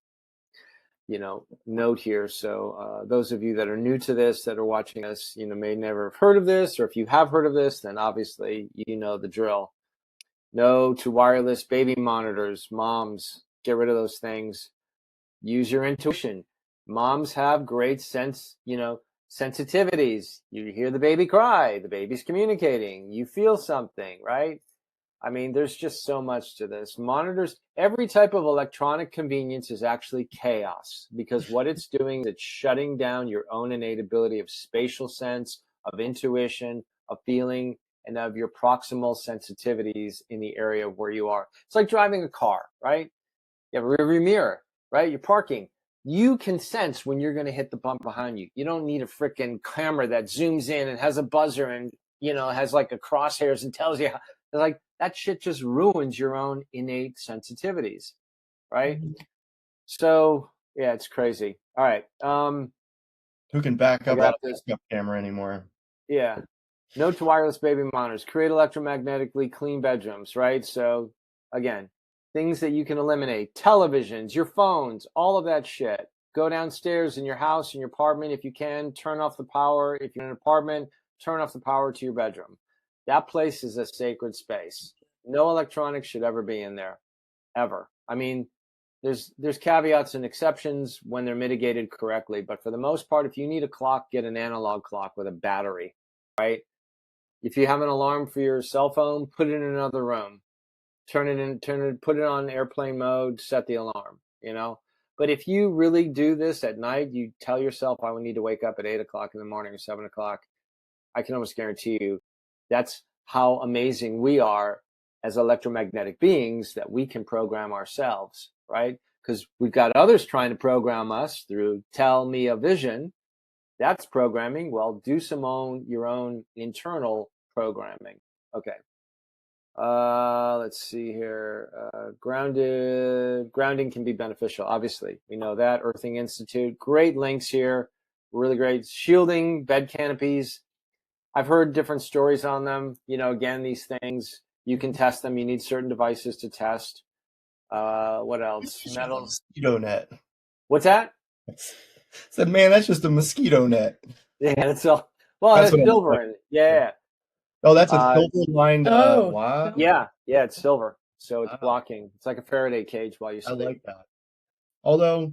you know, note here. So those of you that are new to this, that are watching us, you know, may never have heard of this, or if you have heard of this, then obviously you know the drill. No to wireless baby monitors. Moms, get rid of those things. Use your intuition. Moms have great sense, you know, sensitivities. You hear the baby cry, the baby's communicating, you feel something, right? I mean, there's just so much to this. Monitors, every type of electronic convenience is actually chaos, because what it's doing is it's shutting down your own innate ability of spatial sense, of intuition, of feeling, and of your proximal sensitivities in the area where you are. It's like driving a car, right? You have a rearview mirror, right? You're parking. You can sense when you're going to hit the bump behind you. You don't need a freaking camera that zooms in and has a buzzer and, you know, has like a crosshairs and tells you how, like, that shit just ruins your own innate sensitivities, right? So yeah, it's crazy. All right. Who can back I up got that this. backup camera anymore? Yeah. No to wireless baby monitors. Create electromagnetically clean bedrooms, right? So again, things that you can eliminate. Televisions, your phones, all of that shit. Go downstairs in your house, in your apartment, if you can. Turn off the power. If you're in an apartment, turn off the power to your bedroom. That place is a sacred space. No electronics should ever be in there, ever. I mean, there's caveats and exceptions when they're mitigated correctly, but for the most part, if you need a clock, get an analog clock with a battery, right? If you have an alarm for your cell phone, put it in another room. Put it on airplane mode, set the alarm, you know? But if you really do this at night, you tell yourself, I would need to wake up at 8 o'clock in the morning or 7 o'clock. I can almost guarantee you that's how amazing we are as electromagnetic beings, that we can program ourselves, right? Because we've got others trying to program us through tell me a vision. That's programming. Well, do your own internal programming. Okay. Let's see here. Grounding can be beneficial. Obviously, we know that. Earthing Institute, great links here. Really great. Shielding, bed canopies. I've heard different stories on them. You know, again, these things, you can test them. You need certain devices to test. What else? Metals. Mosquito net. What's that? Said, man, that's just a mosquito net. Yeah, that's all. Well, That's that's what I'm silver like. in it. Yeah. Oh, that's a silver lined. Oh. Wow. Yeah, it's silver. So it's Wow. blocking. It's like a Faraday cage while you I sleep. like that. Although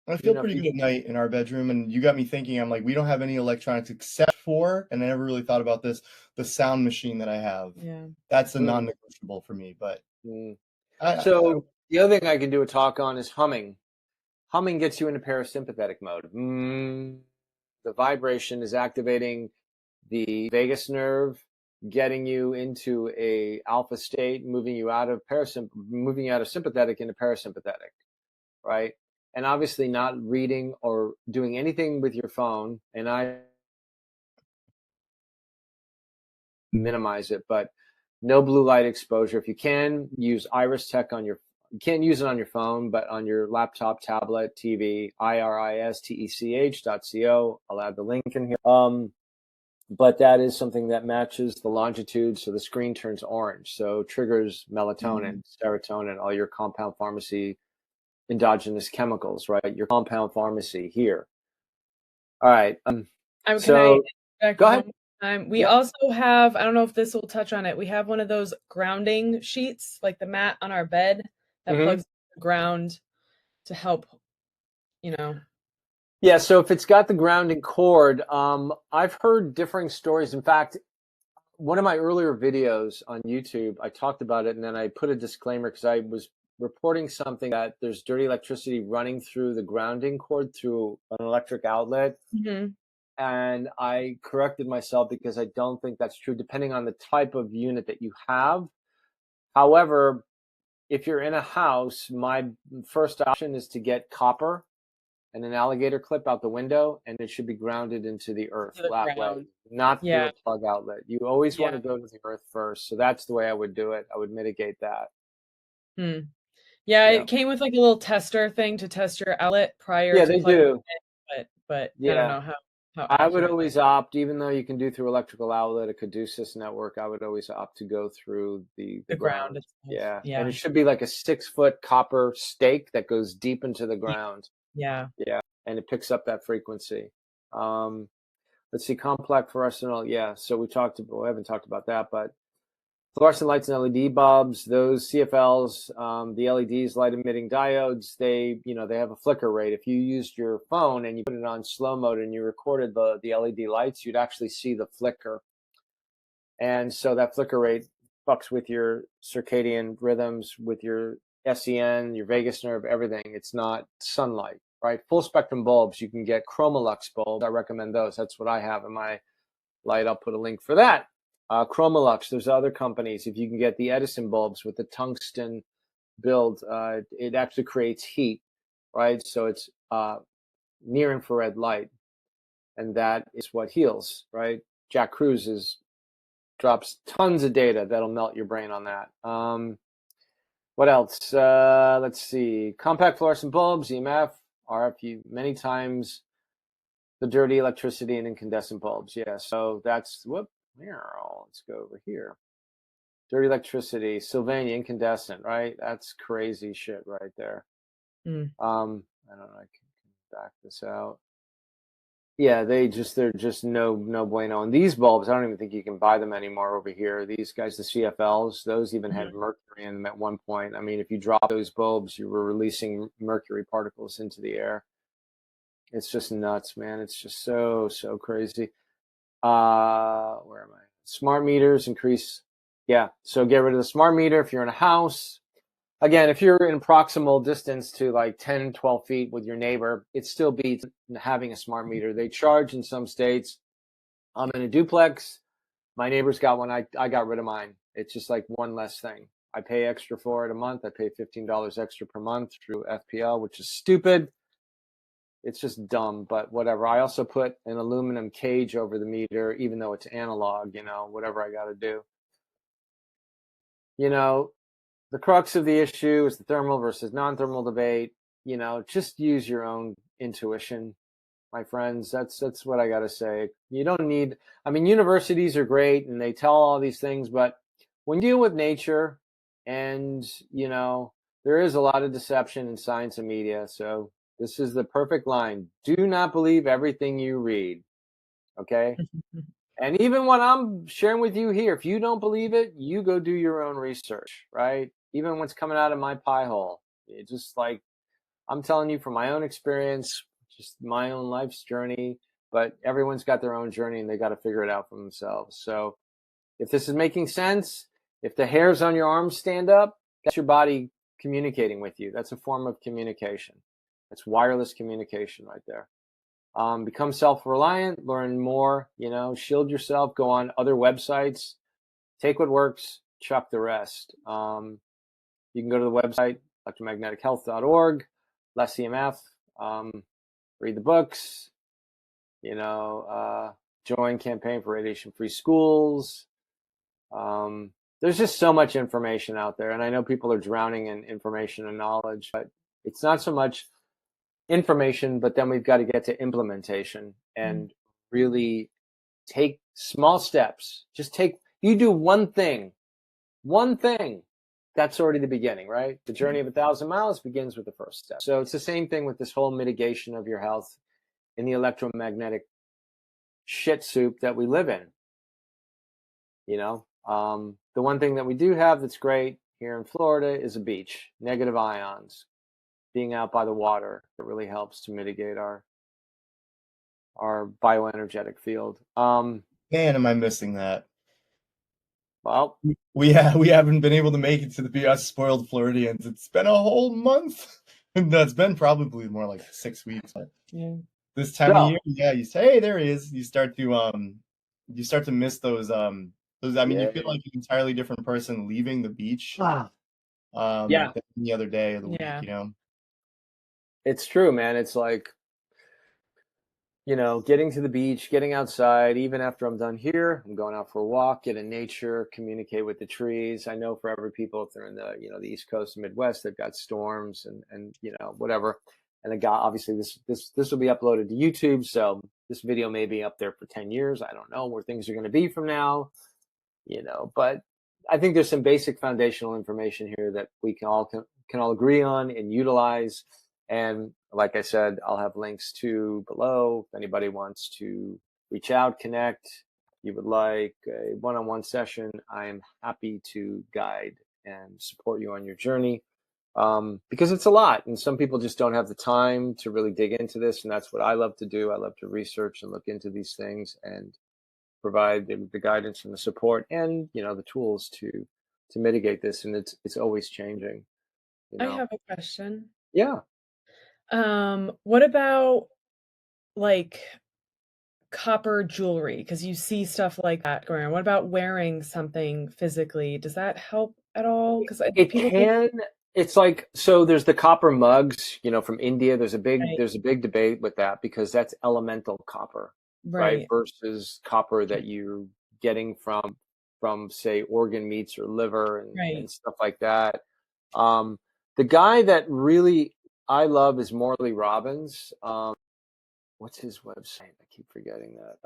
I feel know, pretty good at night in our bedroom, and you got me thinking. I'm like, we don't have any electronics except for, and I never really thought about this, the sound machine that I have. Yeah. That's a non-negotiable for me. But So the other thing I can do a talk on is humming. Humming gets you into parasympathetic mode. The vibration is activating the vagus nerve, getting you into a alpha state, moving you out of sympathetic into parasympathetic, right? And obviously not reading or doing anything with your phone. And I minimize it, but no blue light exposure. If you can, use Iris Tech on your, you can't use it on your phone, but on your laptop, tablet, TV, iristech.co. I'll add the link in here. But that is something that matches the longitude, so the screen turns orange. So triggers melatonin, serotonin, all your compound pharmacy endogenous chemicals, right? Your compound pharmacy here. All right. So go ahead. We also have, I don't know if this will touch on it, we have one of those grounding sheets, like the mat on our bed that plugs the ground to help you know. Yeah, so if it's got the grounding cord, I've heard differing stories. In fact, one of my earlier videos on YouTube, I talked about it, and then I put a disclaimer because I was reporting something that there's dirty electricity running through the grounding cord through an electric outlet. Mm-hmm. And I corrected myself because I don't think that's true, depending on the type of unit that you have. However, if you're in a house, my first option is to get copper and an alligator clip out the window, and it should be grounded into the earth To the that way, ground. not through Yeah. a plug outlet. You always want Yeah. to go to the earth first. So that's the way I would do it. I would mitigate that. Hmm. Yeah, Yeah. it came with like a little tester thing to test your outlet prior Yeah, to they plugging do. it in, but I don't Yeah. know how I would accurate. always opt, even though you can do through electrical outlet, a caduceus network, I would always opt to go through the The ground ground. itself. Yeah. Yeah. And it should be like a 6-foot copper stake that goes deep into the ground. Yeah. Yeah. And it picks up that frequency. Let's see, complex fluorescent. Yeah. So we haven't talked about that, but fluorescent lights and LED bulbs, those CFLs, the LEDs, light emitting diodes, they have a flicker rate. If you used your phone and you put it on slow mode and you recorded the LED lights, you'd actually see the flicker. And so that flicker rate fucks with your circadian rhythms, with your SEN, your vagus nerve, everything. It's not sunlight, right? Full spectrum bulbs, you can get Chromolux bulbs. I recommend those. That's what I have in my light. I'll put a link for that. Chromolux, there's other companies. If you can get the Edison bulbs with the tungsten build, it actually creates heat, right? So it's near infrared light, and that is what heals, right? Jack Cruz drops tons of data that'll melt your brain on that. What else? Let's see. Compact fluorescent bulbs, EMF, RF, many times the dirty electricity and incandescent bulbs. Yeah, so that's, let's go over here. Dirty electricity, Sylvania, incandescent, right? That's crazy shit right there. Mm. I don't know, I can back this out. Yeah, they're just no bueno. And these bulbs, I don't even think you can buy them anymore over here. These guys, the CFLs, those even had mercury in them at one point. I mean, if you drop those bulbs, you were releasing mercury particles into the air. It's just nuts, man. It's just so crazy. Where am I? Smart meters increase. Yeah, so get rid of the smart meter if you're in a house. Again, if you're in proximal distance to like 10, 12 feet with your neighbor, it still beats having a smart meter. They charge in some states. I'm in a duplex. My neighbor's got one. I got rid of mine. It's just like one less thing. I pay extra for it a month. I pay $15 extra per month through FPL, which is stupid. It's just dumb, but whatever. I also put an aluminum cage over the meter, even though it's analog, whatever I got to do. The crux of the issue is the thermal versus non-thermal debate. Just use your own intuition, my friends. That's what I got to say. You don't need, universities are great and they tell all these things, but when you deal with nature and, there is a lot of deception in science and media. So this is the perfect line. Do not believe everything you read. Okay. And even what I'm sharing with you here, if you don't believe it, you go do your own research, right? Even what's coming out of my pie hole. It's just like, I'm telling you from my own experience, just my own life's journey, but everyone's got their own journey and they got to figure it out for themselves. So if this is making sense, if the hairs on your arms stand up, that's your body communicating with you. That's a form of communication. That's wireless communication right there. Become self-reliant, learn more, shield yourself, go on other websites, take what works, chuck the rest. You can go to the website, electromagnetic.health.org, less EMF, read the books, join campaign for radiation-free schools. There's just so much information out there. And I know people are drowning in information and knowledge, but it's not so much information, but then we've got to get to implementation and really take small steps. You do one thing, that's already the beginning, right? The journey of 1,000 miles begins with the first step. So it's the same thing with this whole mitigation of your health in the electromagnetic shit soup that we live in. The one thing that we do have that's great here in Florida is a beach, negative ions. being out by the water. It really helps to mitigate our bioenergetic field. Man, am I missing that? Well, we haven't been able to make it to the BS spoiled Floridians. It's been a whole month. No, it's been probably more like 6 weeks. But this time of year, yeah, you say, hey, there he is. You start to miss those. I mean, you feel like an entirely different person leaving the beach. Than any other day of the week, you know. It's true, man. It's like, you know, getting to the beach, getting outside, even after I'm done here, I'm going out for a walk, get in nature, communicate with the trees. I know for every people, if they're in the, you know, the East Coast and Midwest, they've got storms and, you know, whatever. And obviously this will be uploaded to YouTube. So this video may be up there for 10 years. I don't know where things are going to be from now, you know, but I think there's some basic foundational information here that we can all agree on and utilize. And like I said, I'll have links to below if anybody wants to reach out, connect. You would like a one-on-one session, I am happy to guide and support you on your journey, because it's a lot. And some people just don't have the time to really dig into this. And that's what I love to do. I love to research and look into these things and provide the guidance and the support and, you know, the tools to mitigate this. And it's always changing. You know? I have a question. Yeah. What about like copper jewelry? Because you see stuff like that going on. What about wearing something physically? Does that help at all? Because it can. It's like, so there's the copper mugs, you know, from India. There's a big debate with that because that's elemental copper, right? Versus copper that you're getting from say organ meats or liver and stuff like that. The guy that really I love is Morley Robbins. What's his website? I keep forgetting that.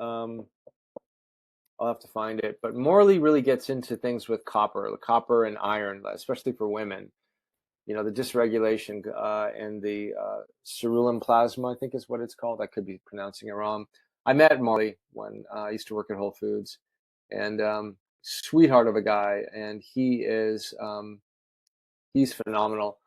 I'll have to find it. But Morley really gets into things with copper and iron, especially for women. You know, the dysregulation and the cerulean plasma, I think is what it's called. I could be pronouncing it wrong. I met Morley when I used to work at Whole Foods, and sweetheart of a guy, and he's phenomenal.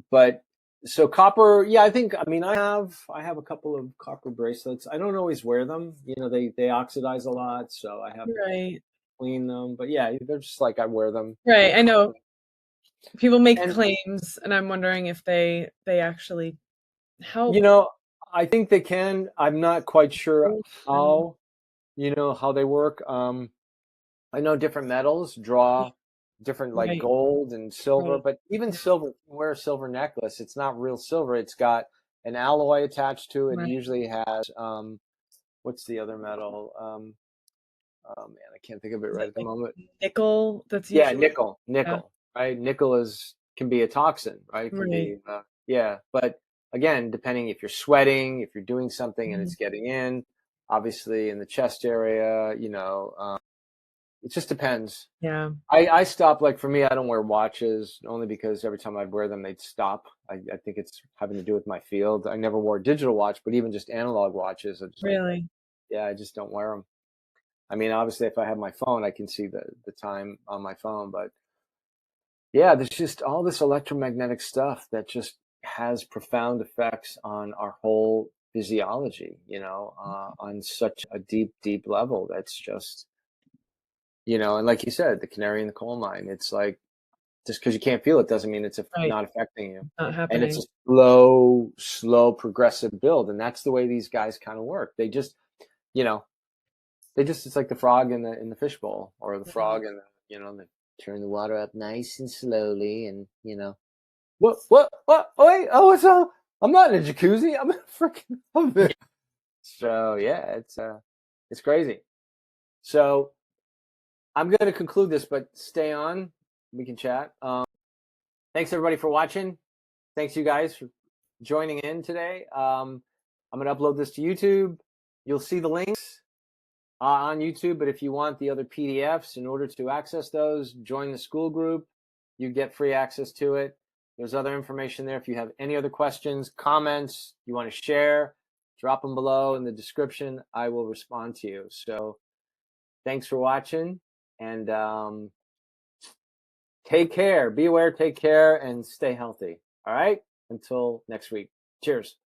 But so copper, yeah, I mean, I have a couple of copper bracelets. I don't always wear them. You know, they oxidize a lot, so I have to clean them. But yeah, they're just like I wear them. Right, I know. People make claims, and I'm wondering if they actually help. You know, I think they can. I'm not quite sure how, you know, how they work. I know different metals draw different, like gold and silver, but even silver, wear a silver necklace. It's not real silver. It's got an alloy attached to it. It usually has, what's the other metal? Oh man, I can't think of it right at the moment. Nickel. That's usually nickel, right? Nickel can be a toxin, right? It can be, but again, depending if you're sweating, if you're doing something and it's getting in, obviously in the chest area, you know, it just depends. Yeah. I stop, like for me, I don't wear watches only because every time I'd wear them, they'd stop. I think it's having to do with my field. I never wore a digital watch, but even just analog watches. I just don't wear them. I mean, obviously if I have my phone, I can see the time on my phone, but yeah, there's just all this electromagnetic stuff that just has profound effects on our whole physiology, you know, on such a deep, deep level. That's just, you know, and like you said, the canary in the coal mine. It's like, just because you can't feel it doesn't mean it's not affecting you. Not happening. And it's a slow, progressive build. And that's the way these guys kind of work. They just, you know, it's like the frog in the fishbowl, or the frog in the, you know, they turn the water up nice and slowly, and, you know, what, oh, wait, oh, it's I'm not in a jacuzzi. I'm in a freaking oven. So yeah, it's crazy. So I'm going to conclude this, but stay on. We can chat. Thanks everybody for watching. Thanks you guys for joining in today. I'm going to upload this to YouTube. You'll see the links on YouTube, but if you want the other PDFs in order to access those, join the school group. You get free access to it. There's other information there. If you have any other questions, comments, you want to share, drop them below in the description. I will respond to you. So thanks for watching, and take care, be aware, take care, and stay healthy. All right. until next week. Cheers.